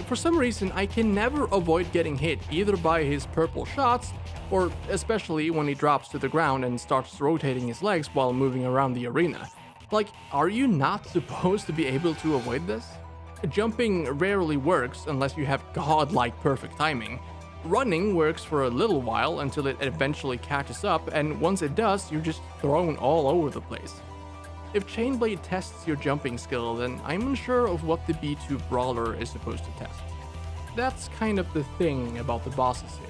Speaker 1: For some reason, I can never avoid getting hit either by his purple shots, or especially when he drops to the ground and starts rotating his legs while moving around the arena. Like, are you not supposed to be able to avoid this? Jumping rarely works unless you have godlike perfect timing. Running works for a little while until it eventually catches up, and once it does, you're just thrown all over the place. If Chainblade tests your jumping skill, then I'm unsure of what the B2 Brawler is supposed to test. That's kind of the thing about the bosses here.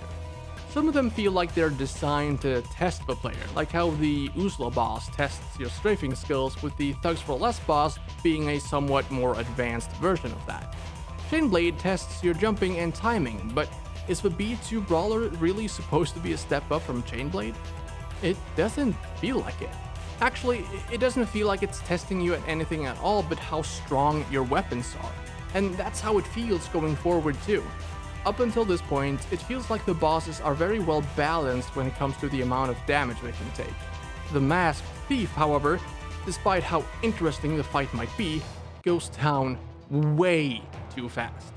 Speaker 1: Some of them feel like they're designed to test the player, like how the Oozle boss tests your strafing skills, with the Thugs for Less boss being a somewhat more advanced version of that. Chainblade tests your jumping and timing, but is the B2 Brawler really supposed to be a step up from Chainblade? It doesn't feel like it. Actually, it doesn't feel like it's testing you at anything at all but how strong your weapons are. And that's how it feels going forward too. Up until this point, it feels like the bosses are very well balanced when it comes to the amount of damage they can take. The Masked Thief, however, despite how interesting the fight might be, goes down way too fast.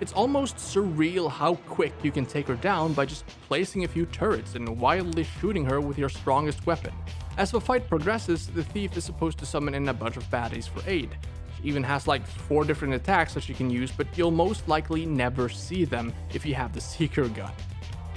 Speaker 1: It's almost surreal how quick you can take her down by just placing a few turrets and wildly shooting her with your strongest weapon. As the fight progresses, the thief is supposed to summon in a bunch of baddies for aid. She even has like 4 different attacks that she can use, but you'll most likely never see them if you have the Seeker gun.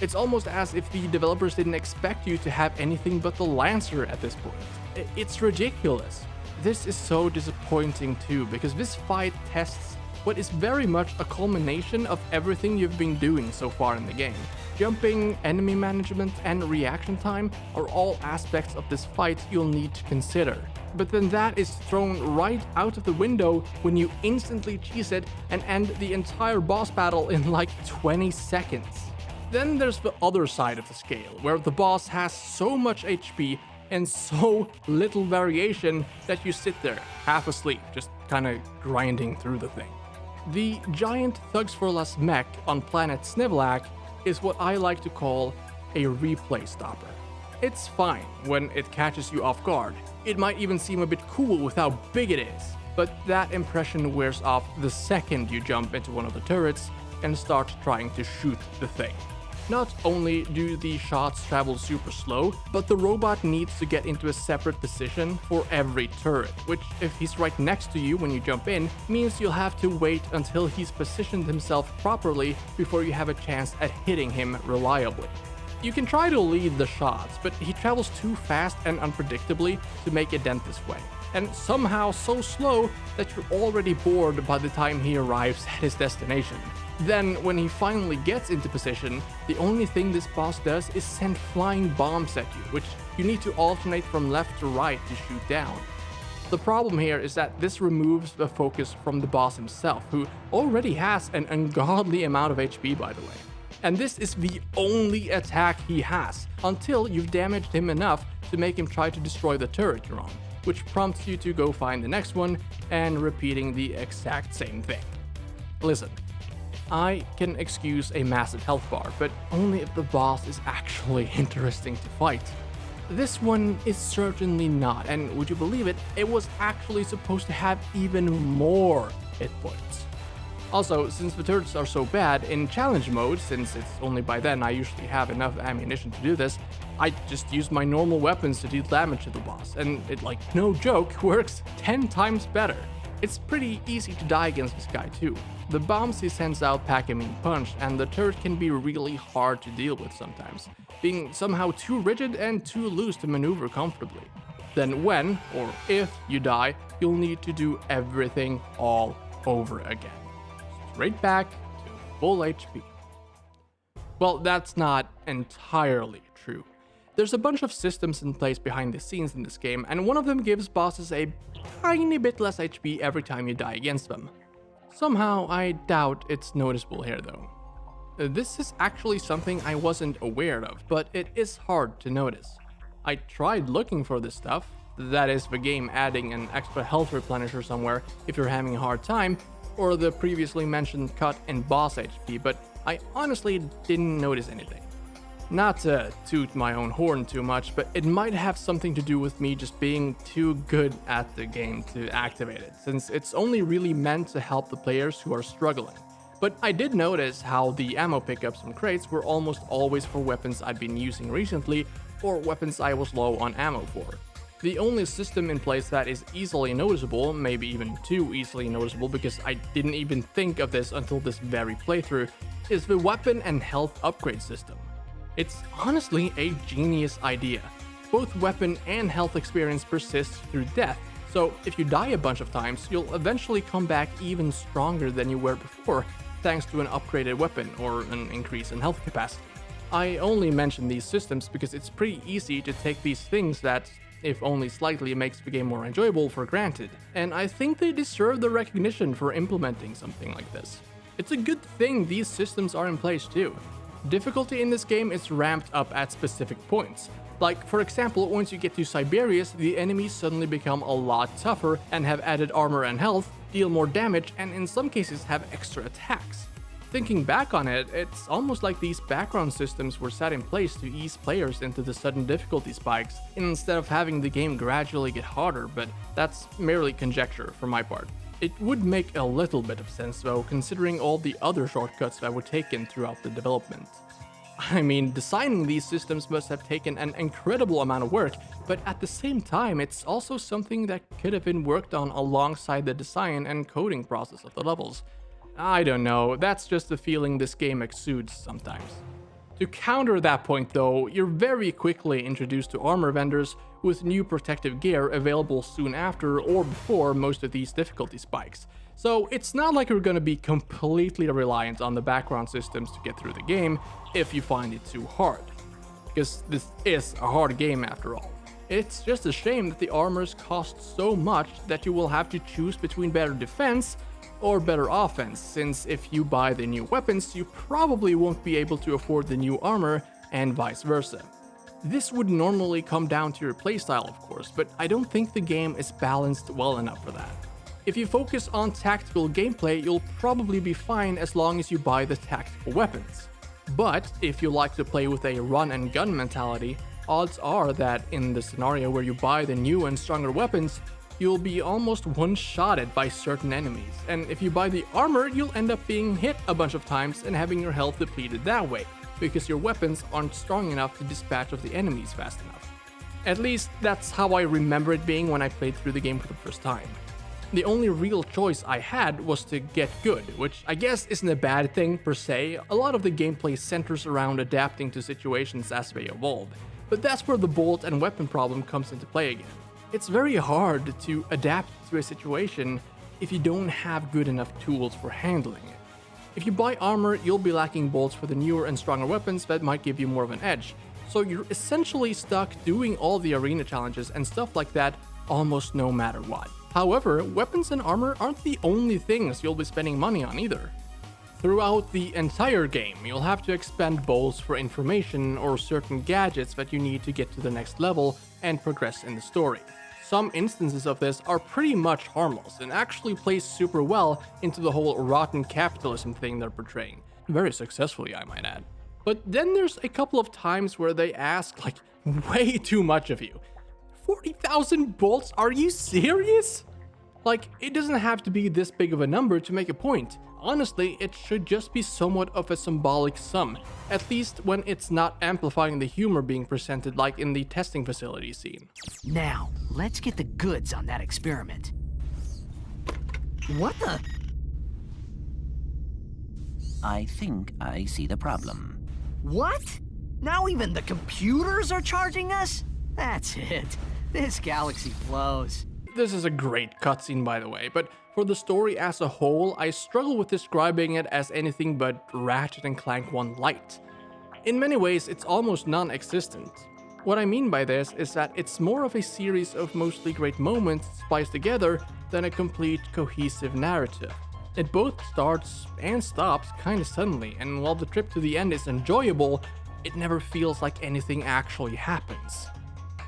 Speaker 1: It's almost as if the developers didn't expect you to have anything but the Lancer at this point. It's ridiculous. This is so disappointing too, because this fight tests what is very much a culmination of everything you've been doing so far in the game. Jumping, enemy management, and reaction time are all aspects of this fight you'll need to consider. But then that is thrown right out of the window when you instantly cheese it and end the entire boss battle in like 20 seconds. Then there's the other side of the scale, where the boss has so much HP and so little variation that you sit there, half asleep, just kinda grinding through the thing. The giant Thugs for Less mech on planet Snivelac is what I like to call a replay stopper. It's fine when it catches you off guard. It might even seem a bit cool with how big it is, but that impression wears off the second you jump into one of the turrets, and start trying to shoot the thing. Not only do the shots travel super slow, but the robot needs to get into a separate position for every turret, which, if he's right next to you when you jump in, means you'll have to wait until he's positioned himself properly before you have a chance at hitting him reliably. You can try to lead the shots, but he travels too fast and unpredictably to make a dent this way, and somehow so slow that you're already bored by the time he arrives at his destination. Then, when he finally gets into position, the only thing this boss does is send flying bombs at you, which you need to alternate from left to right to shoot down. The problem here is that this removes the focus from the boss himself, who already has an ungodly amount of HP, by the way. And this is the only attack he has, until you've damaged him enough to make him try to destroy the turret you're on, which prompts you to go find the next one, and repeating the exact same thing. Listen, I can excuse a massive health bar, but only if the boss is actually interesting to fight. This one is certainly not, and would you believe it, it was actually supposed to have even more hit points. Also, since the turrets are so bad, in challenge mode, since it's only by then I usually have enough ammunition to do this, I just use my normal weapons to deal damage to the boss, and it, like, no joke, works 10 times better. It's pretty easy to die against this guy too. The bombs he sends out pack a mean punch, and the turret can be really hard to deal with sometimes, being somehow too rigid and too loose to maneuver comfortably. Then when, or if, you die, you'll need to do everything all over again. Straight back to full HP. Well, that's not entirely true. There's a bunch of systems in place behind the scenes in this game, and one of them gives bosses a tiny bit less HP every time you die against them. Somehow, I doubt it's noticeable here though. This is actually something I wasn't aware of, but it is hard to notice. I tried looking for this stuff, that is the game adding an extra health replenisher somewhere if you're having a hard time, or the previously mentioned cut in boss HP, but I honestly didn't notice anything. Not to toot my own horn too much, but it might have something to do with me just being too good at the game to activate it, since it's only really meant to help the players who are struggling. But I did notice how the ammo pickups from crates were almost always for weapons I'd been using recently, or weapons I was low on ammo for. The only system in place that is easily noticeable, maybe even too easily noticeable because I didn't even think of this until this very playthrough, is the weapon and health upgrade system. It's honestly a genius idea. Both weapon and health experience persists through death, so if you die a bunch of times, you'll eventually come back even stronger than you were before, thanks to an upgraded weapon or an increase in health capacity. I only mention these systems because it's pretty easy to take these things that, if only slightly, makes the game more enjoyable for granted, and I think they deserve the recognition for implementing something like this. It's a good thing these systems are in place too. Difficulty in this game is ramped up at specific points. Like, for example, once you get to Siberius, the enemies suddenly become a lot tougher and have added armor and health, deal more damage, and in some cases have extra attacks. Thinking back on it, it's almost like these background systems were set in place to ease players into the sudden difficulty spikes, instead of having the game gradually get harder, but that's merely conjecture for my part. It would make a little bit of sense though, considering all the other shortcuts that were taken throughout the development. I mean, designing these systems must have taken an incredible amount of work, but at the same time, it's also something that could have been worked on alongside the design and coding process of the levels. I don't know, that's just the feeling this game exudes sometimes. To counter that point though, you're very quickly introduced to armor vendors with new protective gear available soon after or before most of these difficulty spikes. So it's not like you're gonna be completely reliant on the background systems to get through the game if you find it too hard. Because this is a hard game after all. It's just a shame that the armors cost so much that you will have to choose between better defense or better offense, since if you buy the new weapons, you probably won't be able to afford the new armor, and vice versa. This would normally come down to your playstyle, of course, but I don't think the game is balanced well enough for that. If you focus on tactical gameplay, you'll probably be fine as long as you buy the tactical weapons. But if you like to play with a run and gun mentality, odds are that in the scenario where you buy the new and stronger weapons, you'll be almost one-shotted by certain enemies, and if you buy the armor, you'll end up being hit a bunch of times and having your health depleted that way, because your weapons aren't strong enough to dispatch of the enemies fast enough. At least, that's how I remember it being when I played through the game for the first time. The only real choice I had was to get good, which I guess isn't a bad thing per se. A lot of the gameplay centers around adapting to situations as they evolve, but that's where the bolt and weapon problem comes into play again. It's very hard to adapt to a situation if you don't have good enough tools for handling it. If you buy armor, you'll be lacking bolts for the newer and stronger weapons that might give you more of an edge, so you're essentially stuck doing all the arena challenges and stuff like that almost no matter what. However, weapons and armor aren't the only things you'll be spending money on either. Throughout the entire game, you'll have to expend bolts for information or certain gadgets that you need to get to the next level and progress in the story. Some instances of this are pretty much harmless and actually plays super well into the whole rotten capitalism thing they're portraying. Very successfully, I might add. But then there's a couple of times where they ask like way too much of you. 40,000 bolts? Are you serious? Like, it doesn't have to be this big of a number to make a point. Honestly, it should just be somewhat of a symbolic sum, at least when it's not amplifying the humor being presented like in the testing facility scene.
Speaker 3: Now, let's get the goods on that experiment. What the?
Speaker 4: I think I see the problem.
Speaker 3: What? Now even the computers are charging us? That's it. This galaxy blows.
Speaker 1: This is a great cutscene, by the way, but for the story as a whole, I struggle with describing it as anything but Ratchet and Clank 1 light. In many ways, it's almost non-existent. What I mean by this is that it's more of a series of mostly great moments spliced together than a complete cohesive narrative. It both starts and stops kinda suddenly, and while the trip to the end is enjoyable, it never feels like anything actually happens.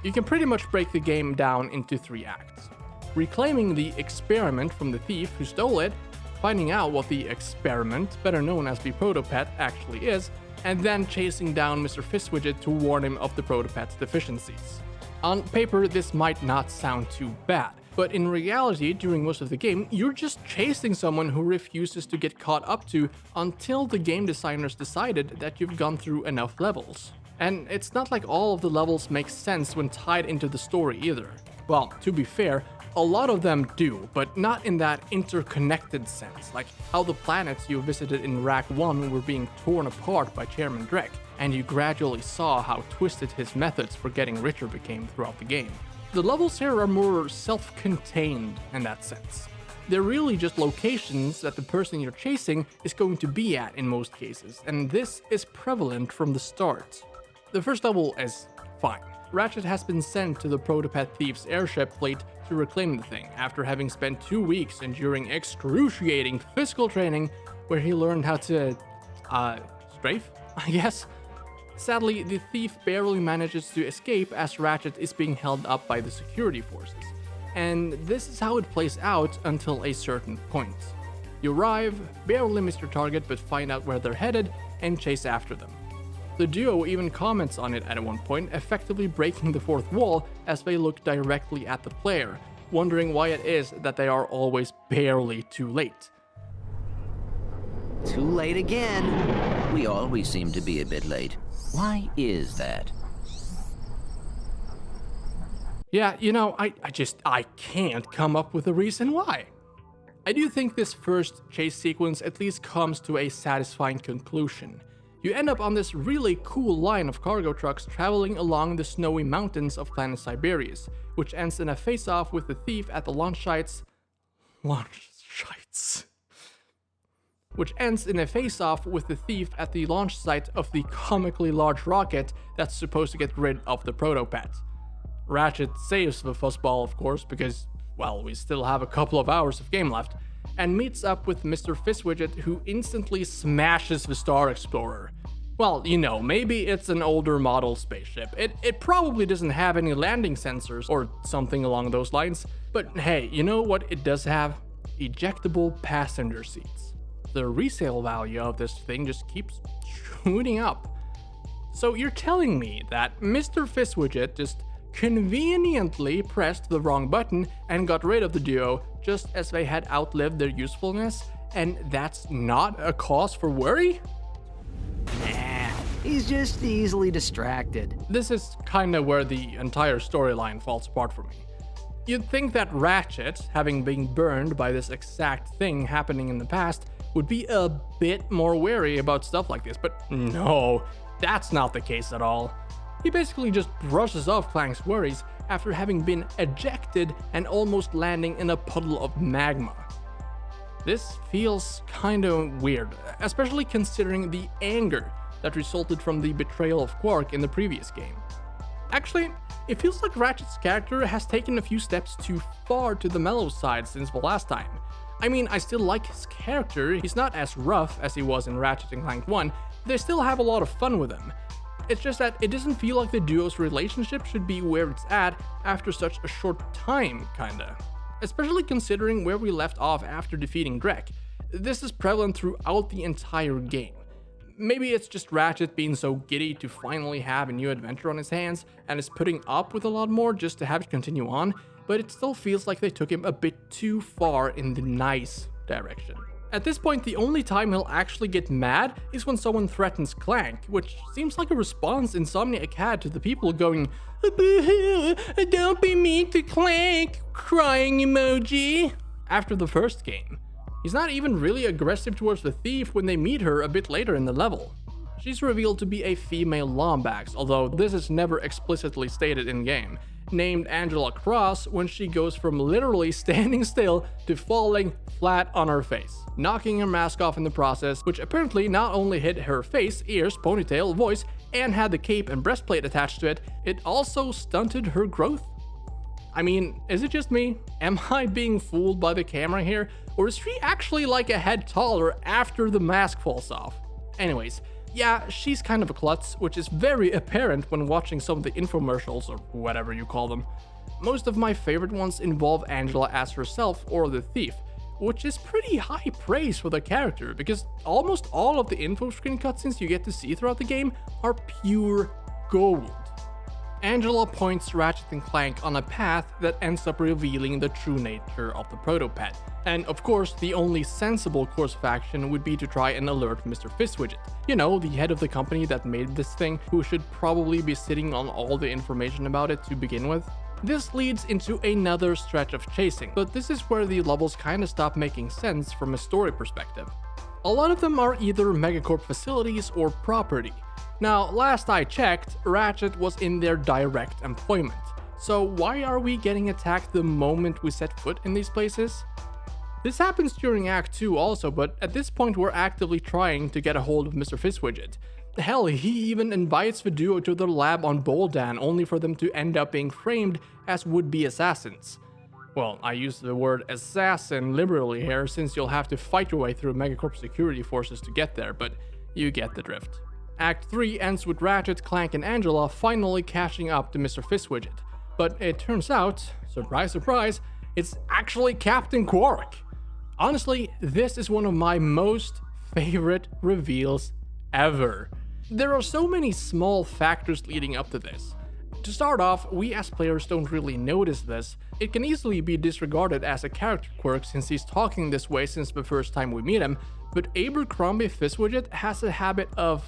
Speaker 1: You can pretty much break the game down into 3 acts. Reclaiming the experiment from the thief who stole it, finding out what the experiment, better known as the Protopet, actually is, and then chasing down Mr. Fizzwidget to warn him of the Protopet's deficiencies. On paper, this might not sound too bad, but in reality, during most of the game, you're just chasing someone who refuses to get caught up to until the game designers decided that you've gone through enough levels. And it's not like all of the levels make sense when tied into the story either. Well, to be fair, a lot of them do, but not in that interconnected sense, like how the planets you visited in Rack 1 were being torn apart by Chairman Drek, and you gradually saw how twisted his methods for getting richer became throughout the game. The levels here are more self-contained in that sense. They're really just locations that the person you're chasing is going to be at in most cases, and this is prevalent from the start. The first level is fine. Ratchet has been sent to the Protopet thief's airship fleet to reclaim the thing, after having spent 2 weeks enduring excruciating physical training where he learned how to, strafe, I guess? Sadly, the thief barely manages to escape as Ratchet is being held up by the security forces. And this is how it plays out until a certain point. You arrive, barely miss your target but find out where they're headed and chase after them. The duo even comments on it at one point, effectively breaking the fourth wall as they look directly at the player, wondering why it is that they are always barely too late.
Speaker 3: Too late again.
Speaker 4: We always seem to be a bit late. Why is that?
Speaker 1: Yeah, you know, I can't come up with a reason why. I do think this first chase sequence at least comes to a satisfying conclusion. You end up on this really cool line of cargo trucks traveling along the snowy mountains of planet Siberius, which ends in a face-off with the thief at the launch sites. Which ends in a face-off with the thief at the launch site of the comically large rocket that's supposed to get rid of the Protopet. Ratchet saves the fuzzball, of course, because, well, we still have a couple of hours of game left, and meets up with Mr. Fizzwidget, who instantly smashes the Star Explorer. Well, you know, maybe it's an older model spaceship. It probably doesn't have any landing sensors or something along those lines, but hey, you know what it does have? Ejectable passenger seats. The resale value of this thing just keeps shooting up. So you're telling me that Mr. Fizzwidget just conveniently pressed the wrong button and got rid of the duo just as they had outlived their usefulness, and that's not a cause for worry?
Speaker 3: Nah, he's just easily distracted.
Speaker 1: This is kinda where the entire storyline falls apart for me. You'd think that Ratchet, having been burned by this exact thing happening in the past, would be a bit more wary about stuff like this, but no, that's not the case at all. He basically just brushes off Clank's worries after having been ejected and almost landing in a puddle of magma. This feels kinda weird, especially considering the anger that resulted from the betrayal of Quark in the previous game. Actually, it feels like Ratchet's character has taken a few steps too far to the mellow side since the last time. I mean, I still like his character, he's not as rough as he was in Ratchet and Clank 1, but they still have a lot of fun with him. It's just that it doesn't feel like the duo's relationship should be where it's at after such a short time, kinda. Especially considering where we left off after defeating Drek. This is prevalent throughout the entire game. Maybe it's just Ratchet being so giddy to finally have a new adventure on his hands and is putting up with a lot more just to have it continue on, but it still feels like they took him a bit too far in the nice direction. At this point, the only time he'll actually get mad is when someone threatens Clank, which seems like a response Insomniac had to the people going, "Boo-hoo, don't be mean to Clank, crying emoji," after the first game. He's not even really aggressive towards the thief when they meet her a bit later in the level. She's revealed to be a female Lombax, although this is never explicitly stated in-game, named Angela Cross when she goes from literally standing still to falling flat on her face, knocking her mask off in the process, which apparently not only hit her face, ears, ponytail, voice, and had the cape and breastplate attached to it, it also stunted her growth. I mean, is it just me? Am I being fooled by the camera here? Or is she actually like a head taller after the mask falls off? Anyways, yeah, she's kind of a klutz, which is very apparent when watching some of the infomercials or whatever you call them. Most of my favorite ones involve Angela as herself or the thief, which is pretty high praise for the character because almost all of the info screen cutscenes you get to see throughout the game are pure gold. Angela points Ratchet and Clank on a path that ends up revealing the true nature of the protopet. And of course, the only sensible course of action would be to try and alert Mr. Fizzwidget. You know, the head of the company that made this thing, who should probably be sitting on all the information about it to begin with. This leads into another stretch of chasing, but this is where the levels kinda stop making sense from a story perspective. A lot of them are either Megacorp facilities or property. Now, last I checked, Ratchet was in their direct employment. So why are we getting attacked the moment we set foot in these places? This happens during Act 2 also, but at this point we're actively trying to get a hold of Mr. Fizzwidget. Hell, he even invites the duo to their lab on Boldan only for them to end up being framed as would-be assassins. Well, I use the word assassin liberally here since you'll have to fight your way through Megacorp security forces to get there, but you get the drift. Act 3 ends with Ratchet, Clank, and Angela finally catching up to Mr. Fizzwidget. But it turns out, surprise surprise, it's actually Captain Quark. Honestly, this is one of my most favorite reveals ever. There are so many small factors leading up to this. To start off, we as players don't really notice this. It can easily be disregarded as a character quirk since he's talking this way since the first time we meet him, but Abercrombie Fizzwidget has a habit of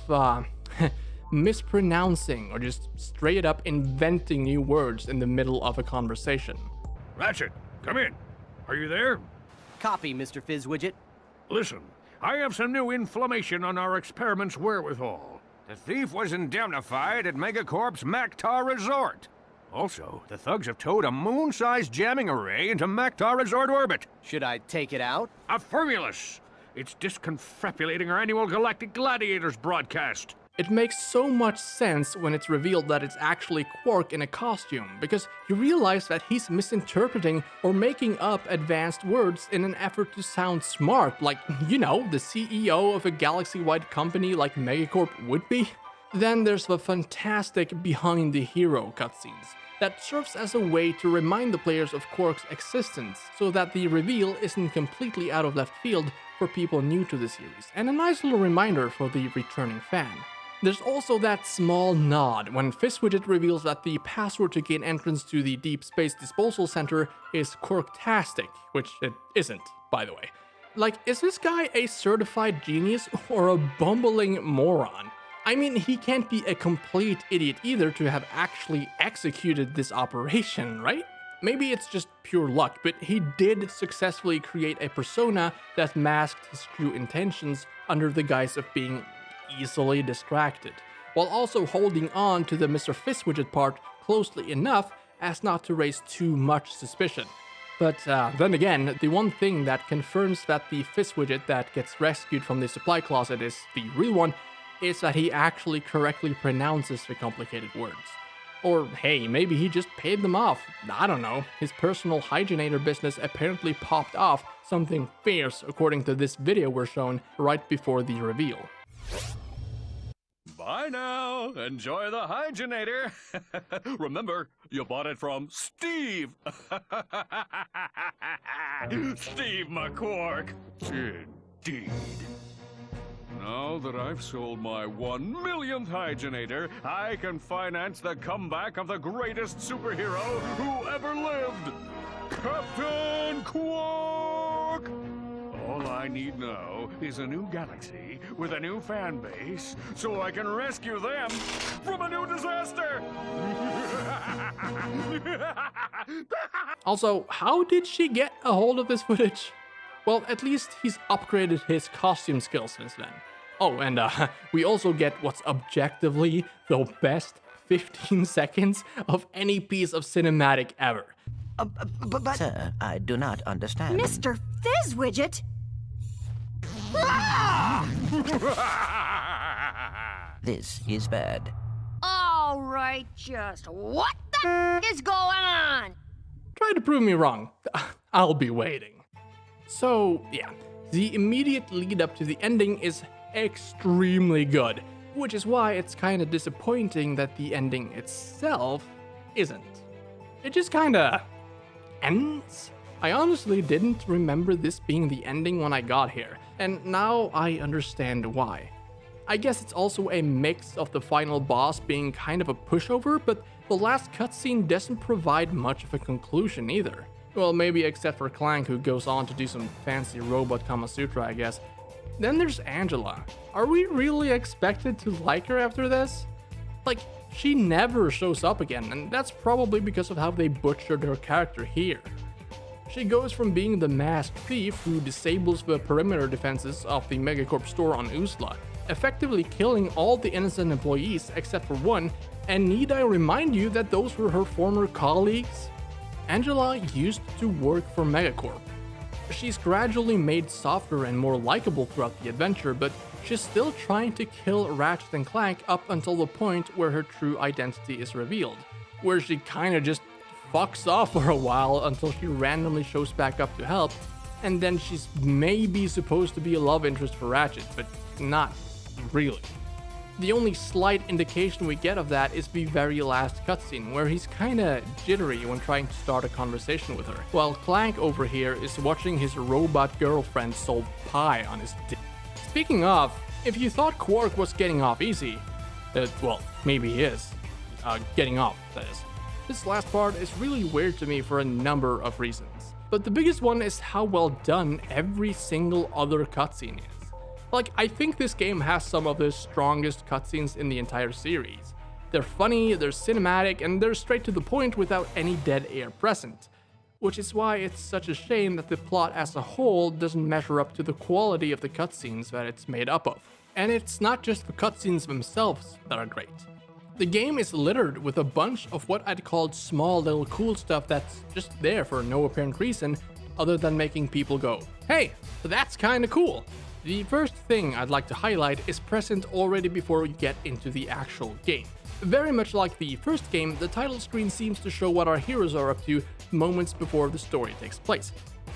Speaker 1: mispronouncing or just straight up inventing new words in the middle of a conversation.
Speaker 5: Ratchet, come in. Are you there?
Speaker 3: Copy, Mr. Fizzwidget.
Speaker 5: Listen, I have some new information on our experiment's wherewithal.
Speaker 6: The thief was indemnified at Megacorp's Mactar Resort.
Speaker 5: Also, the thugs have towed a moon-sized jamming array into Mactar Resort orbit.
Speaker 3: Should I take it out?
Speaker 5: Affirmulous! It's disconfabulating our annual Galactic Gladiators broadcast.
Speaker 1: It makes so much sense when it's revealed that it's actually Quark in a costume, because you realize that he's misinterpreting or making up advanced words in an effort to sound smart, like, you know, the CEO of a galaxy-wide company like Megacorp would be. Then there's the fantastic Behind the Hero cutscenes that serves as a way to remind the players of Quark's existence, so that the reveal isn't completely out of left field for people new to the series, and a nice little reminder for the returning fan. There's also that small nod when Fizzwidget reveals that the password to gain entrance to the Deep Space Disposal Center is Quirktastic, which it isn't, by the way. Like, is this guy a certified genius or a bumbling moron? I mean, he can't be a complete idiot either to have actually executed this operation, right? Maybe it's just pure luck, but he did successfully create a persona that masked his true intentions under the guise of being easily distracted, while also holding on to the Mr. Fizzwidget part closely enough as not to raise too much suspicion. But then again, the one thing that confirms that the Fizzwidget that gets rescued from the supply closet is the real one is that he actually correctly pronounces the complicated words. Or hey, maybe he just paid them off. I don't know. His personal hygienator business apparently popped off something fierce according to this video we're shown right before the reveal.
Speaker 7: Bye now. Enjoy the hygienator. Remember, you bought it from Steve. Steve McQuark. Indeed. Now that I've sold my 1 millionth hygienator, I can finance the comeback of the greatest superhero who ever lived, Captain Quark! All I need now is a new galaxy with a new fan base so I can rescue them from a new disaster!
Speaker 1: Also, how did she get a hold of this footage? Well, at least he's upgraded his costume skills since then. Oh, and we also get what's objectively the best 15 seconds of any piece of cinematic ever.
Speaker 3: But
Speaker 4: Sir, I do not understand.
Speaker 8: Mr. Fizzwidget?
Speaker 4: This is bad.
Speaker 8: All right, just what the is going on?
Speaker 1: Try to prove me wrong. I'll be waiting. So, yeah, the immediate lead up to the ending is extremely good, which is why it's kind of disappointing that the ending itself isn't. It just kind of ends. I honestly didn't remember this being the ending when I got here, and now I understand why. I guess it's also a mix of the final boss being kind of a pushover, but the last cutscene doesn't provide much of a conclusion either. Well, maybe except for Clank, who goes on to do some fancy robot Kama Sutra, I guess. Then there's Angela. Are we really expected to like her after this? Like, she never shows up again, and that's probably because of how they butchered her character here. She goes from being the masked thief who disables the perimeter defenses of the Megacorp store on Usla, effectively killing all the innocent employees except for one, and need I remind you that those were her former colleagues? Angela used to work for Megacorp. She's gradually made softer and more likable throughout the adventure, but she's still trying to kill Ratchet and Clank up until the point where her true identity is revealed, where she kinda just fucks off for a while until she randomly shows back up to help, and then she's maybe supposed to be a love interest for Ratchet, but not really. The only slight indication we get of that is the very last cutscene, where he's kinda jittery when trying to start a conversation with her, while Clank over here is watching his robot girlfriend solve pie on his dick. Speaking of, if you thought Quark was getting off easy, well, maybe he is. Getting off, that is. This last part is really weird to me for a number of reasons, but the biggest one is how well done every single other cutscene is. Like, I think this game has some of the strongest cutscenes in the entire series. They're funny, they're cinematic, and they're straight to the point without any dead air present. Which is why it's such a shame that the plot as a whole doesn't measure up to the quality of the cutscenes that it's made up of. And it's not just the cutscenes themselves that are great. The game is littered with a bunch of what I'd call small little cool stuff that's just there for no apparent reason other than making people go, hey, that's kinda cool. The first thing I'd like to highlight is present already before we get into the actual game. Very much like the first game, the title screen seems to show what our heroes are up to moments before the story takes place.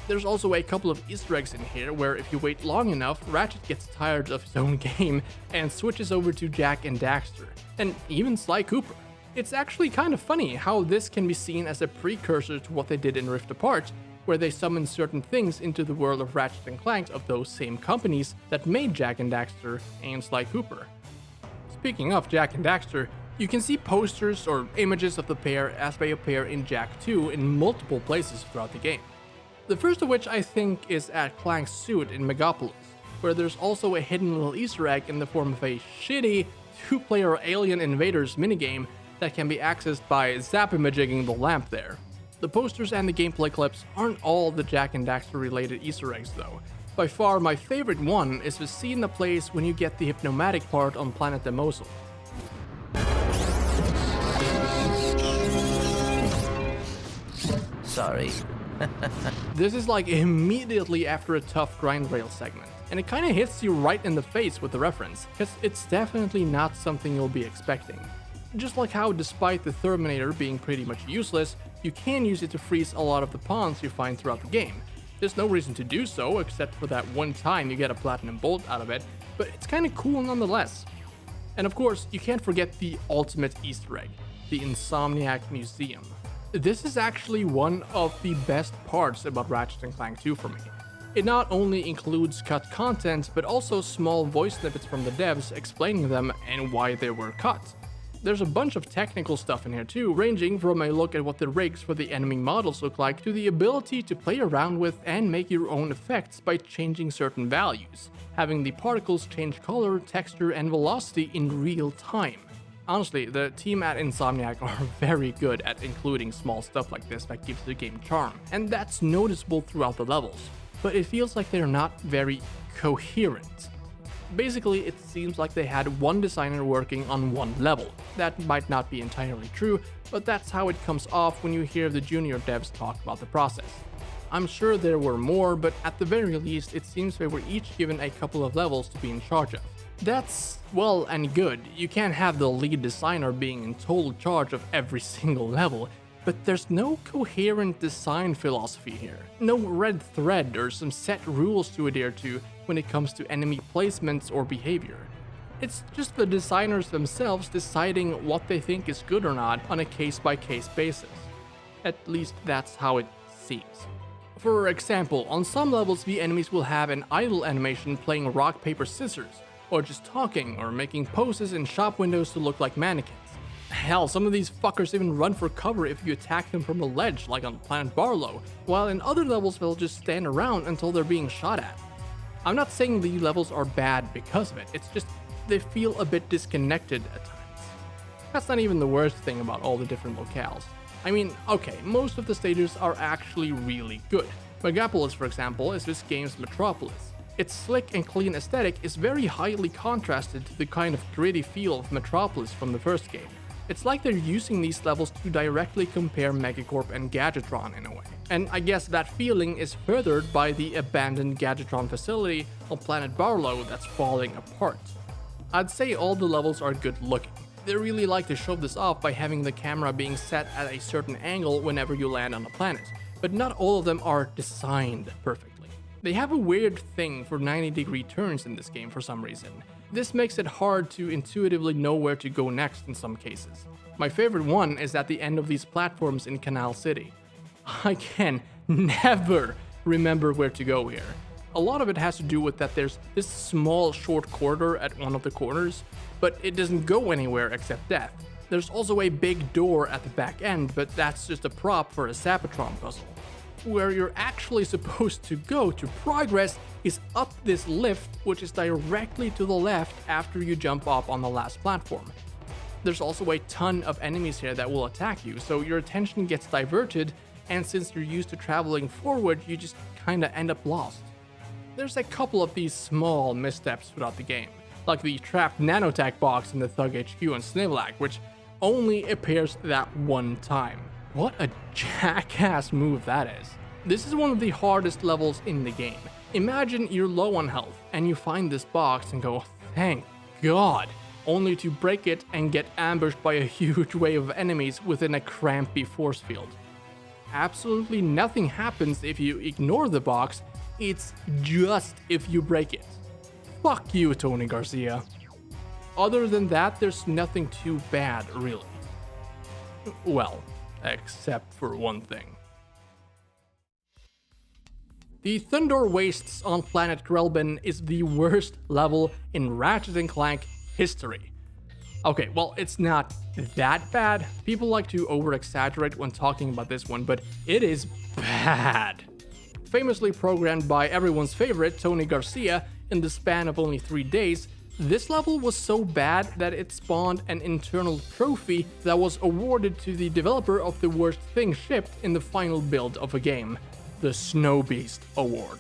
Speaker 1: There's also a couple of Easter eggs in here where if you wait long enough, Ratchet gets tired of his own game and switches over to Jak and Daxter, and even Sly Cooper. It's actually kind of funny how this can be seen as a precursor to what they did in Rift Apart, where they summon certain things into the world of Ratchet and Clank of those same companies that made Jak and Daxter and Sly Cooper. Speaking of Jak and Daxter, you can see posters or images of the pair as they appear in Jak 2 in multiple places throughout the game. The first of which I think is at Clank's suit in Megapolis, where there's also a hidden little Easter egg in the form of a shitty 2-player Alien Invaders minigame that can be accessed by zap-imagining the lamp there. The posters and the gameplay clips aren't all the Jak and Daxter related Easter eggs though. By far my favorite one is the scene that plays when you get the hypnomatic part on Planet Demosul.
Speaker 4: Sorry.
Speaker 1: This is like immediately after a tough grind rail segment, and it kinda hits you right in the face with the reference, because it's definitely not something you'll be expecting. Just like how despite the Terminator being pretty much useless, you can use it to freeze a lot of the pawns you find throughout the game. There's no reason to do so except for that one time you get a platinum bolt out of it, but it's kinda cool nonetheless. And of course, you can't forget the ultimate Easter egg, the Insomniac Museum. This is actually one of the best parts about Ratchet and Clank 2 for me. It not only includes cut content, but also small voice snippets from the devs explaining them and why they were cut. There's a bunch of technical stuff in here too, ranging from a look at what the rigs for the enemy models look like to the ability to play around with and make your own effects by changing certain values, having the particles change color, texture, and velocity in real time. Honestly, the team at Insomniac are very good at including small stuff like this that gives the game charm, and that's noticeable throughout the levels, but it feels like they're not very coherent. Basically, it seems like they had one designer working on one level. That might not be entirely true, but that's how it comes off when you hear the junior devs talk about the process. I'm sure there were more, but at the very least, it seems they were each given a couple of levels to be in charge of. That's well and good. You can't have the lead designer being in total charge of every single level, but there's no coherent design philosophy here. No red thread or some set rules to adhere to when it comes to enemy placements or behavior. It's just the designers themselves deciding what they think is good or not on a case-by-case basis. At least that's how it seems. For example, on some levels the enemies will have an idle animation playing rock, paper, scissors, or just talking or making poses in shop windows to look like mannequins. Hell, some of these fuckers even run for cover if you attack them from a ledge like on Planet Barlow, while in other levels they'll just stand around until they're being shot at. I'm not saying the levels are bad because of it, it's just they feel a bit disconnected at times. That's not even the worst thing about all the different locales. I mean, okay, most of the stages are actually really good. Megapolis, for example, is this game's metropolis. Its slick and clean aesthetic is very highly contrasted to the kind of gritty feel of Metropolis from the first game. It's like they're using these levels to directly compare Megacorp and Gadgetron in a way. And I guess that feeling is furthered by the abandoned Gadgetron facility on Planet Barlow that's falling apart. I'd say all the levels are good looking. They really like to show this off by having the camera being set at a certain angle whenever you land on a planet, but not all of them are designed perfectly. They have a weird thing for 90-degree turns in this game for some reason. This makes it hard to intuitively know where to go next in some cases. My favorite one is at the end of these platforms in Canal City. I can never remember where to go here. A lot of it has to do with that there's this small short corridor at one of the corners, but it doesn't go anywhere except death. There's also a big door at the back end, but that's just a prop for a Sapatron puzzle. Where you're actually supposed to go to progress is up this lift, which is directly to the left after you jump off on the last platform. There's also a ton of enemies here that will attack you, so your attention gets diverted, and since you're used to traveling forward, you just kinda end up lost. There's a couple of these small missteps throughout the game, like the trapped Nanotech box in the Thug HQ and Snivelac, which only appears that one time. What a jackass move that is. This is one of the hardest levels in the game. Imagine you're low on health and you find this box and go, thank God, only to break it and get ambushed by a huge wave of enemies within a crampy force field. Absolutely nothing happens if you ignore the box, it's just if you break it. Fuck you, Tony Garcia. Other than that, there's nothing too bad, really. Well, except for one thing. The Thunder Wastes on planet Grelbin is the worst level in Ratchet and Clank history. Okay, well, it's not that bad. People like to over-exaggerate when talking about this one, but it is bad. Famously programmed by everyone's favorite, Tony Garcia, in the span of only 3 days, this level was so bad that it spawned an internal trophy that was awarded to the developer of the worst thing shipped in the final build of a game, the Snow Beast Award.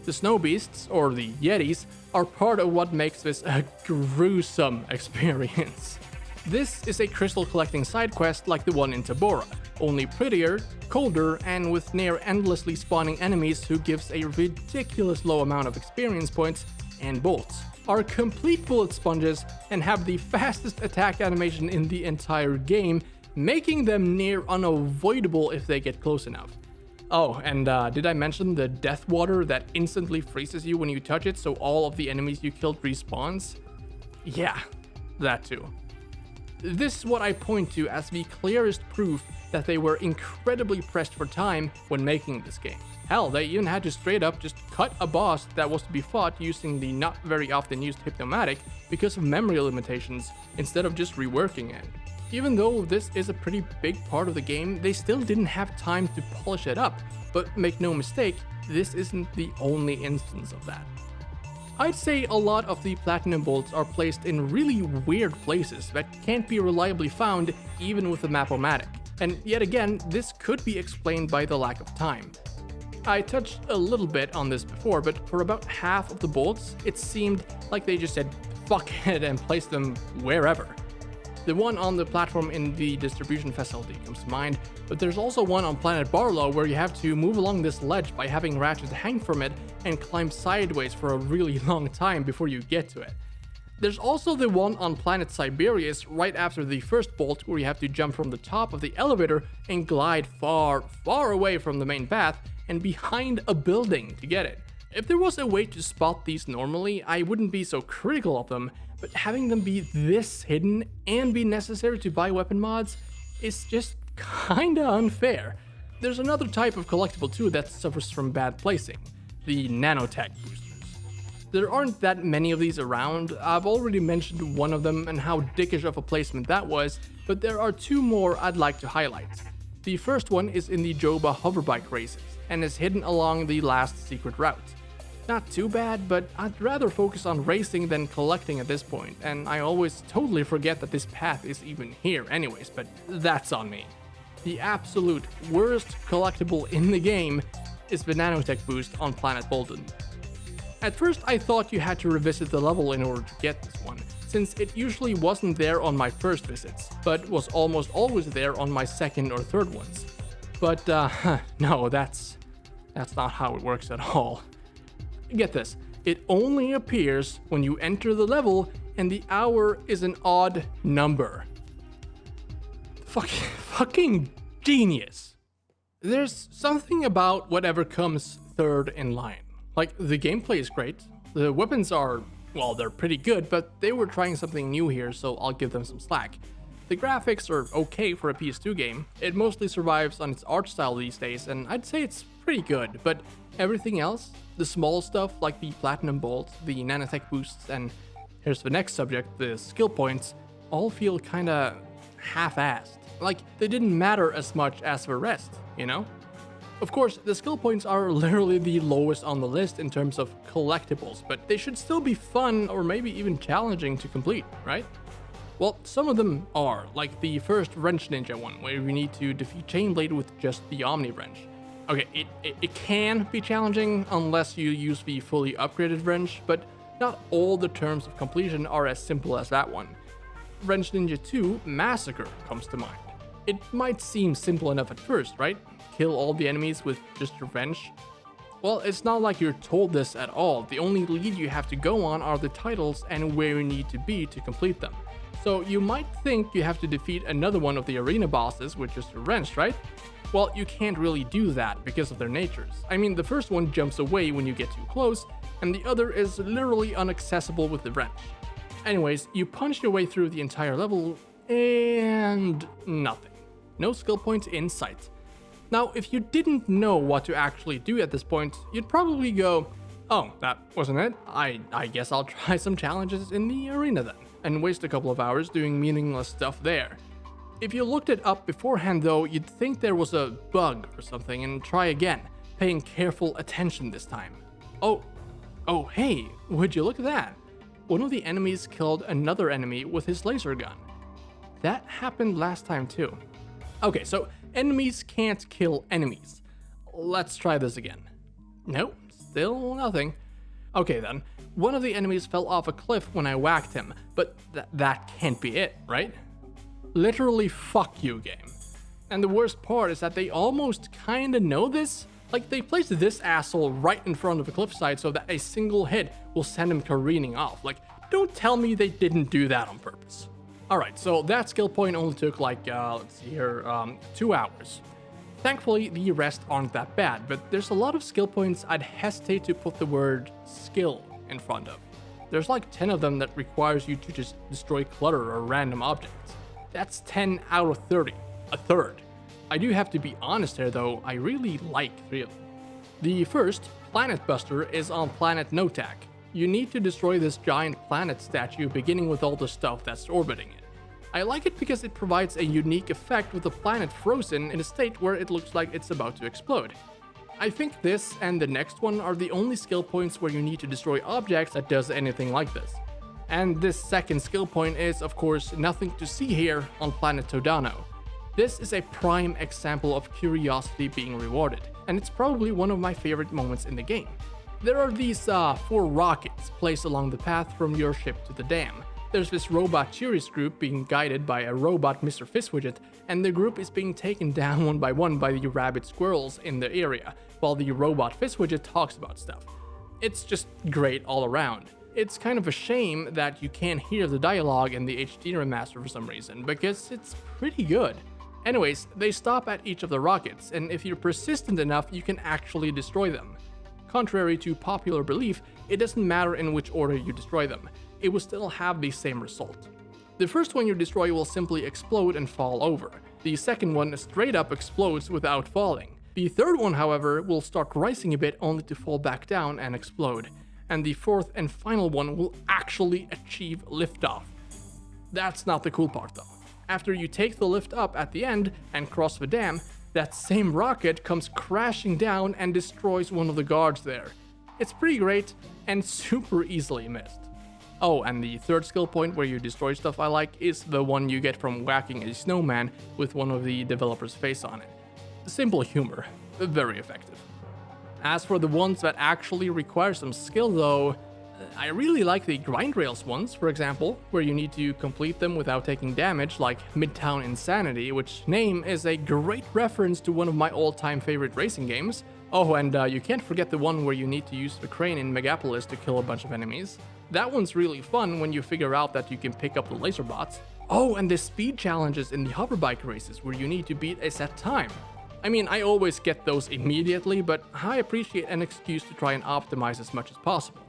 Speaker 1: The Snow Beasts, or the Yetis, are part of what makes this a gruesome experience. This is a crystal collecting side quest like the one in Tabora, only prettier, colder, and with near endlessly spawning enemies who gives a ridiculous low amount of experience points, and bolts, are complete bullet sponges and have the fastest attack animation in the entire game, making them near unavoidable if they get close enough. Oh, and did I mention the death water that instantly freezes you when you touch it so all of the enemies you killed respawns? Yeah, that too. This is what I point to as the clearest proof that they were incredibly pressed for time when making this game. Hell, they even had to straight up just cut a boss that was to be fought using the not very often used Hypnomatic because of memory limitations instead of just reworking it. Even though this is a pretty big part of the game, they still didn't have time to polish it up, but make no mistake, this isn't the only instance of that. I'd say a lot of the platinum bolts are placed in really weird places that can't be reliably found even with the Map-O-Matic, and yet again, this could be explained by the lack of time. I touched a little bit on this before, but for about half of the bolts, it seemed like they just said fuck it and placed them wherever. The one on the platform in the distribution facility comes to mind, but there's also one on Planet Barlow where you have to move along this ledge by having Ratchet hang from it and climb sideways for a really long time before you get to it. There's also the one on Planet Siberius right after the first bolt where you have to jump from the top of the elevator and glide far, far away from the main path and behind a building to get it. If there was a way to spot these normally, I wouldn't be so critical of them, but having them be this hidden and be necessary to buy weapon mods is just kinda unfair. There's another type of collectible too that suffers from bad placing, the Nanotech boosters. There aren't that many of these around. I've already mentioned one of them and how dickish of a placement that was, but there are two more I'd like to highlight. The first one is in the Joba hoverbike races and is hidden along the last secret route. Not too bad, but I'd rather focus on racing than collecting at this point, and I always totally forget that this path is even here anyways, but that's on me. The absolute worst collectible in the game is the Nanotech boost on Planet Bolton. At first I thought you had to revisit the level in order to get this one, since it usually wasn't there on my first visits, but was almost always there on my second or third ones. But no, that's not how it works at all. Get this, it only appears when you enter the level and the hour is an odd number. Fucking genius. There's something about whatever comes third in line. Like, the gameplay is great, the weapons are, well, they're pretty good, but they were trying something new here, so I'll give them some slack. The graphics are okay for a PS2 game, it mostly survives on its art style these days, and I'd say it's pretty good, but everything else, the small stuff like the Platinum Bolt, the Nanotech boosts, and here's the next subject, the skill points, all feel kinda half-assed. Like, they didn't matter as much as the rest, you know? Of course, the skill points are literally the lowest on the list in terms of collectibles, but they should still be fun or maybe even challenging to complete, right? Well, some of them are, like the first Wrench Ninja one, where you need to defeat Chainblade with just the Omni Wrench. Okay, it can be challenging unless you use the fully upgraded wrench, but not all the terms of completion are as simple as that one. Wrench Ninja 2 Massacre comes to mind. It might seem simple enough at first, right? Kill all the enemies with just your wrench. Well, it's not like you're told this at all. The only lead you have to go on are the titles and where you need to be to complete them. So you might think you have to defeat another one of the arena bosses with just a wrench, right? Well, you can't really do that because of their natures. I mean, the first one jumps away when you get too close, and the other is literally inaccessible with the wrench. Anyways, you punch your way through the entire level, and nothing. No skill points in sight. Now, if you didn't know what to actually do at this point, you'd probably go, oh, that wasn't it? I guess I'll try some challenges in the arena then. and waste a couple of hours doing meaningless stuff there. If you looked it up beforehand though, you'd think there was a bug or something and try again, paying careful attention this time. Oh hey, would you look at that? One of the enemies killed another enemy with his laser gun. That happened last time too. Okay, so enemies can't kill enemies. Let's try this again. Nope, still nothing. Okay then, one of the enemies fell off a cliff when I whacked him, but that can't be it, right? Literally fuck you, game. And the worst part is that they almost kinda know this. Like, they placed this asshole right in front of a cliffside so that a single hit will send him careening off. Like, don't tell me they didn't do that on purpose. Alright, so that skill point only took like, let's see here, 2 hours. Thankfully, the rest aren't that bad, but there's a lot of skill points I'd hesitate to put the word skill in front of. There's like 10 of them that requires you to just destroy clutter or random objects. That's 10 out of 30, a third. I do have to be honest here though, I really like 3 of them. The first, Planet Buster, is on planet Nanotech. You need to destroy this giant planet statue beginning with all the stuff that's orbiting it. I like it because it provides a unique effect with the planet frozen in a state where it looks like it's about to explode. I think this and the next one are the only skill points where you need to destroy objects that does anything like this. And this second skill point is, of course, nothing to see here on planet Todano. This is a prime example of curiosity being rewarded, and it's probably one of my favorite moments in the game. There are these 4 rockets placed along the path from your ship to the dam. There's this robot tourist group being guided by a robot Mr. Fizzwidget, and the group is being taken down one by one by the rabbit squirrels in the area, while the robot Fizzwidget talks about stuff. It's just great all around. It's kind of a shame that you can't hear the dialogue in the HD remaster for some reason, because it's pretty good. Anyways, they stop at each of the rockets, and if you're persistent enough, you can actually destroy them. Contrary to popular belief, it doesn't matter in which order you destroy them. It will still have the same result. The first one you destroy will simply explode and fall over. The second one straight up explodes without falling. The third one, however, will start rising a bit only to fall back down and explode. And the fourth and final one will actually achieve liftoff. That's not the cool part though. After you take the lift up at the end and cross the dam, that same rocket comes crashing down and destroys one of the guards there. It's pretty great and super easily missed. Oh, and the third skill point where you destroy stuff I like is the one you get from whacking a snowman with one of the developer's face on it. Simple humor, very effective. As for the ones that actually require some skill though, I really like the grind rails ones, for example, where you need to complete them without taking damage, like Midtown Insanity, which name is a great reference to one of my all-time favorite racing games. Oh, and you can't forget the one where you need to use the crane in Megapolis to kill a bunch of enemies. That one's really fun when you figure out that you can pick up the laser bots. Oh, and the speed challenges in the hoverbike races where you need to beat a set time. I mean, I always get those immediately, but I appreciate an excuse to try and optimize as much as possible.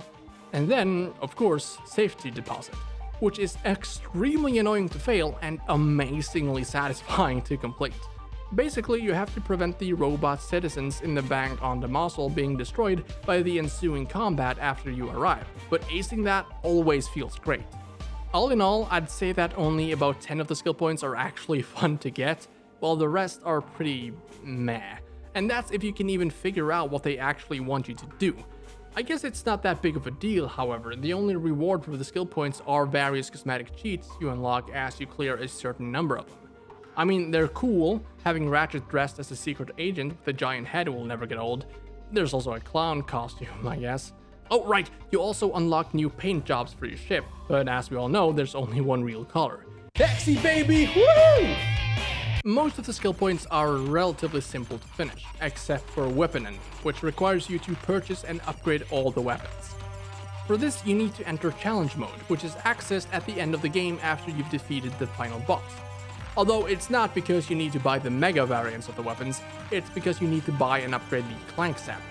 Speaker 1: And then, of course, safety deposit, which is extremely annoying to fail and amazingly satisfying to complete. Basically, you have to prevent the robot citizens in the bank on the Mosul being destroyed by the ensuing combat after you arrive, but acing that always feels great. All in all, I'd say that only about 10 of the skill points are actually fun to get, while the rest are pretty meh. And that's if you can even figure out what they actually want you to do. I guess it's not that big of a deal, however. The only reward for the skill points are various cosmetic cheats you unlock as you clear a certain number of them. I mean, they're cool. Having Ratchet dressed as a secret agent with a giant head will never get old. There's also a clown costume, I guess. Oh, right, you also unlock new paint jobs for your ship, but as we all know, there's only one real color. Taxi, baby! Woo! Most of the skill points are relatively simple to finish, except for Weapon End, which requires you to purchase and upgrade all the weapons. For this, you need to enter Challenge Mode, which is accessed at the end of the game after you've defeated the final boss. Although it's not because you need to buy the mega variants of the weapons, it's because you need to buy and upgrade the Clank sample.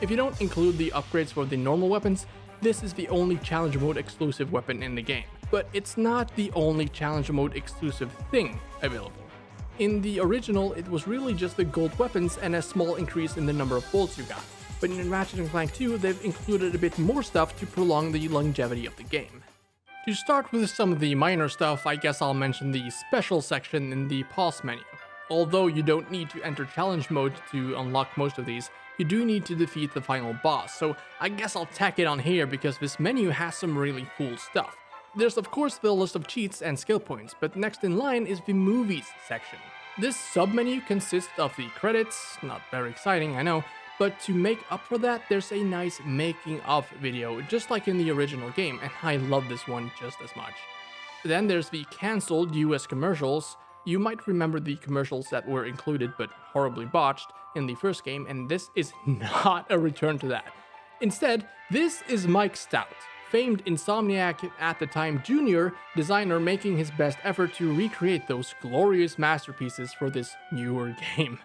Speaker 1: If you don't include the upgrades for the normal weapons, this is the only Challenge Mode exclusive weapon in the game. But it's not the only Challenge Mode exclusive thing available. In the original, it was really just the gold weapons and a small increase in the number of bolts you got. But in Ratchet and Clank 2, they've included a bit more stuff to prolong the longevity of the game. To start with some of the minor stuff, I guess I'll mention the special section in the pause menu. Although you don't need to enter challenge mode to unlock most of these, you do need to defeat the final boss, so I guess I'll tack it on here because this menu has some really cool stuff. There's of course the list of cheats and skill points, but next in line is the movies section. This sub-menu consists of the credits, not very exciting I know, but to make up for that there's a nice making of video, just like in the original game, and I love this one just as much. Then there's the cancelled US commercials. You might remember the commercials that were included but horribly botched in the first game, and this is not a return to that. Instead, this is Mike Stout, famed Insomniac at the time junior designer, making his best effort to recreate those glorious masterpieces for this newer game.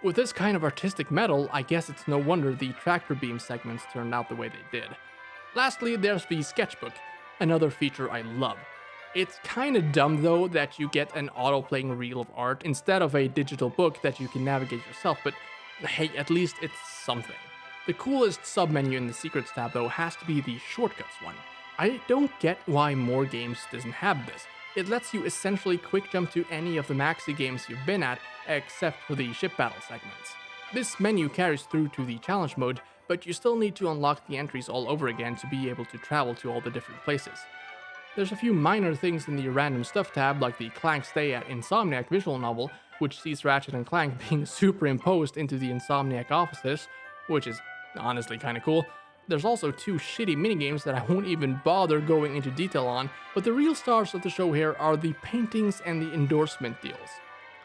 Speaker 1: With this kind of artistic metal, I guess it's no wonder the tractor beam segments turned out the way they did. Lastly, there's the sketchbook, another feature I love. It's kinda dumb though that you get an auto-playing reel of art instead of a digital book that you can navigate yourself, but hey, at least it's something. The coolest sub-menu in the Secrets tab though has to be the Shortcuts one. I don't get why more games doesn't have this. It lets you essentially quick jump to any of the Maxi Games you've been at, except for the ship battle segments. This menu carries through to the challenge mode, but you still need to unlock the entries all over again to be able to travel to all the different places. There's a few minor things in the random stuff tab, like the Clank Stay at Insomniac visual novel, which sees Ratchet and Clank being superimposed into the Insomniac offices, which is honestly kinda cool. There's also 2 shitty minigames that I won't even bother going into detail on, but the real stars of the show here are the paintings and the endorsement deals.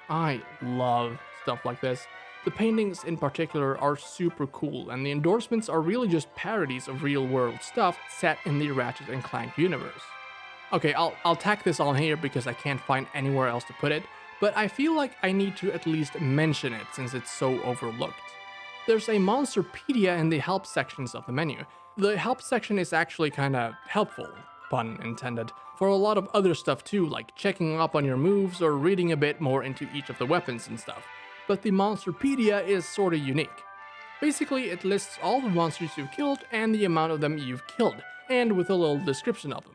Speaker 1: I love stuff like this. The paintings in particular are super cool, and the endorsements are really just parodies of real-world stuff set in the Ratchet and Clank universe. Okay, I'll tack this on here because I can't find anywhere else to put it, but I feel like I need to at least mention it since it's so overlooked. There's a Monsterpedia in the help sections of the menu. The help section is actually kinda helpful, pun intended, for a lot of other stuff too, like checking up on your moves or reading a bit more into each of the weapons and stuff. But the Monsterpedia is sorta unique. Basically, it lists all the monsters you've killed and the amount of them you've killed, and with a little description of them.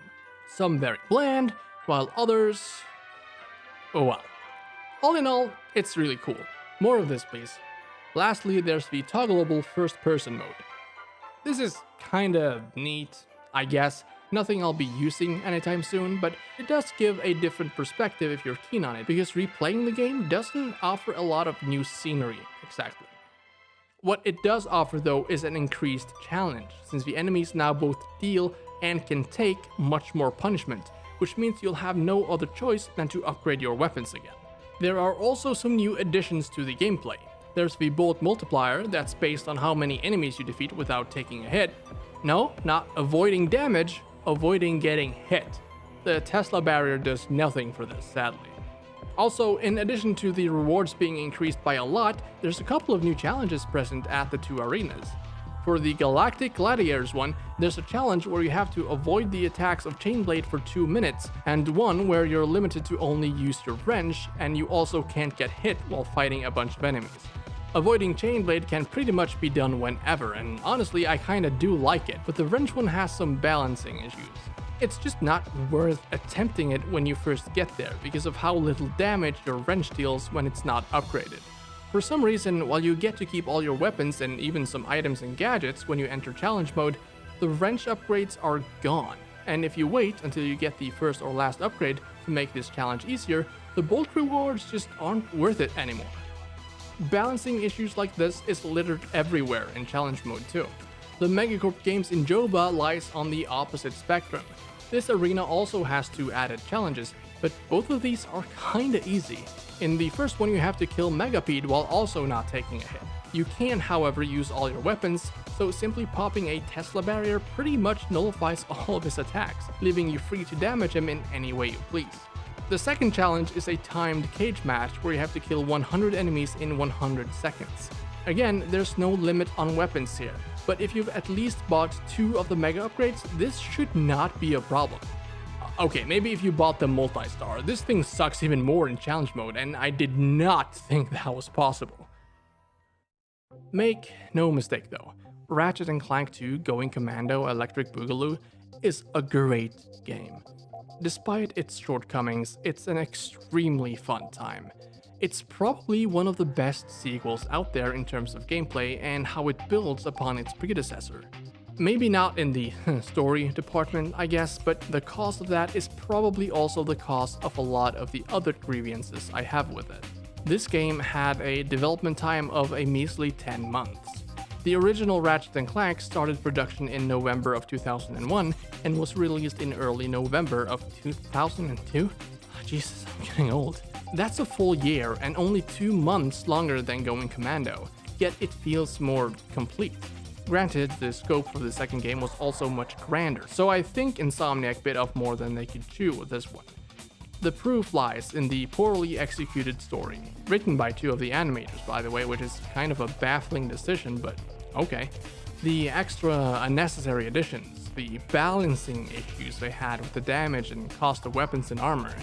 Speaker 1: Some very bland, while others... oh well. All in all, it's really cool. More of this, please. Lastly, there's the toggleable first-person mode. This is kinda neat, I guess. Nothing I'll be using anytime soon, but it does give a different perspective if you're keen on it, because replaying the game doesn't offer a lot of new scenery, exactly. What it does offer though is an increased challenge, since the enemies now both deal and can take much more punishment, which means you'll have no other choice than to upgrade your weapons again. There are also some new additions to the gameplay. There's the bolt multiplier that's based on how many enemies you defeat without taking a hit. No, not avoiding damage, avoiding getting hit. The Tesla barrier does nothing for this, sadly. Also, in addition to the rewards being increased by a lot, there's a couple of new challenges present at the 2 arenas. For the Galactic Gladiators one, there's a challenge where you have to avoid the attacks of Chainblade for 2 minutes, and one where you're limited to only use your wrench, and you also can't get hit while fighting a bunch of enemies. Avoiding Chainblade can pretty much be done whenever, and honestly I kinda do like it, but the wrench one has some balancing issues. It's just not worth attempting it when you first get there, because of how little damage your wrench deals when it's not upgraded. For some reason, while you get to keep all your weapons and even some items and gadgets when you enter challenge mode, the wrench upgrades are gone, and if you wait until you get the first or last upgrade to make this challenge easier, the bolt rewards just aren't worth it anymore. Balancing issues like this is littered everywhere in challenge mode too. The Megacorp Games in Joba lies on the opposite spectrum. This arena also has 2 added challenges, but both of these are kinda easy. In the first one you have to kill Megapede while also not taking a hit. You can, however, use all your weapons, so simply popping a Tesla barrier pretty much nullifies all of his attacks, leaving you free to damage him in any way you please. The second challenge is a timed cage match where you have to kill 100 enemies in 100 seconds. Again, there's no limit on weapons here, but if you've at least bought 2 of the mega upgrades, this should not be a problem. Okay, maybe if you bought the multi-star. This thing sucks even more in challenge mode, and I did not think that was possible. Make no mistake though, Ratchet and Clank 2 Going Commando Electric Boogaloo is a great game. Despite its shortcomings, it's an extremely fun time. It's probably one of the best sequels out there in terms of gameplay and how it builds upon its predecessor. Maybe not in the story department, I guess, but the cost of that is probably also the cost of a lot of the other grievances I have with it. This game had a development time of a measly 10 months. The original Ratchet and Clank started production in November of 2001 and was released in early November of 2002? Jesus, I'm getting old. That's a full year and only 2 months longer than Going Commando, yet it feels more complete. Granted, the scope for the second game was also much grander, so I think Insomniac bit off more than they could chew with this one. The proof lies in the poorly executed story, written by 2 of the animators, by the way, which is kind of a baffling decision, but okay. The extra unnecessary additions, the balancing issues they had with the damage and cost of weapons and armor,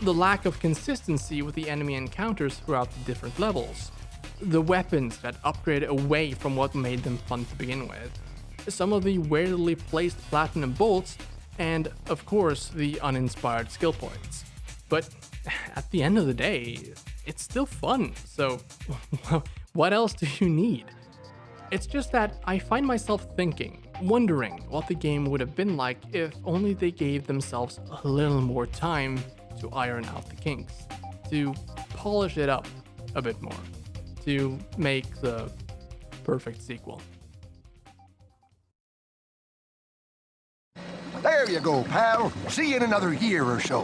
Speaker 1: the lack of consistency with the enemy encounters throughout the different levels, the weapons that upgraded away from what made them fun to begin with, some of the weirdly placed platinum bolts, and of course the uninspired skill points. But at the end of the day, it's still fun, so what else do you need? It's just that I find myself thinking, wondering what the game would have been like if only they gave themselves a little more time to iron out the kinks, to polish it up a bit more, to make the perfect sequel.
Speaker 9: There you go, pal. See you in another year or so.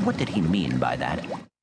Speaker 4: What did he mean by that?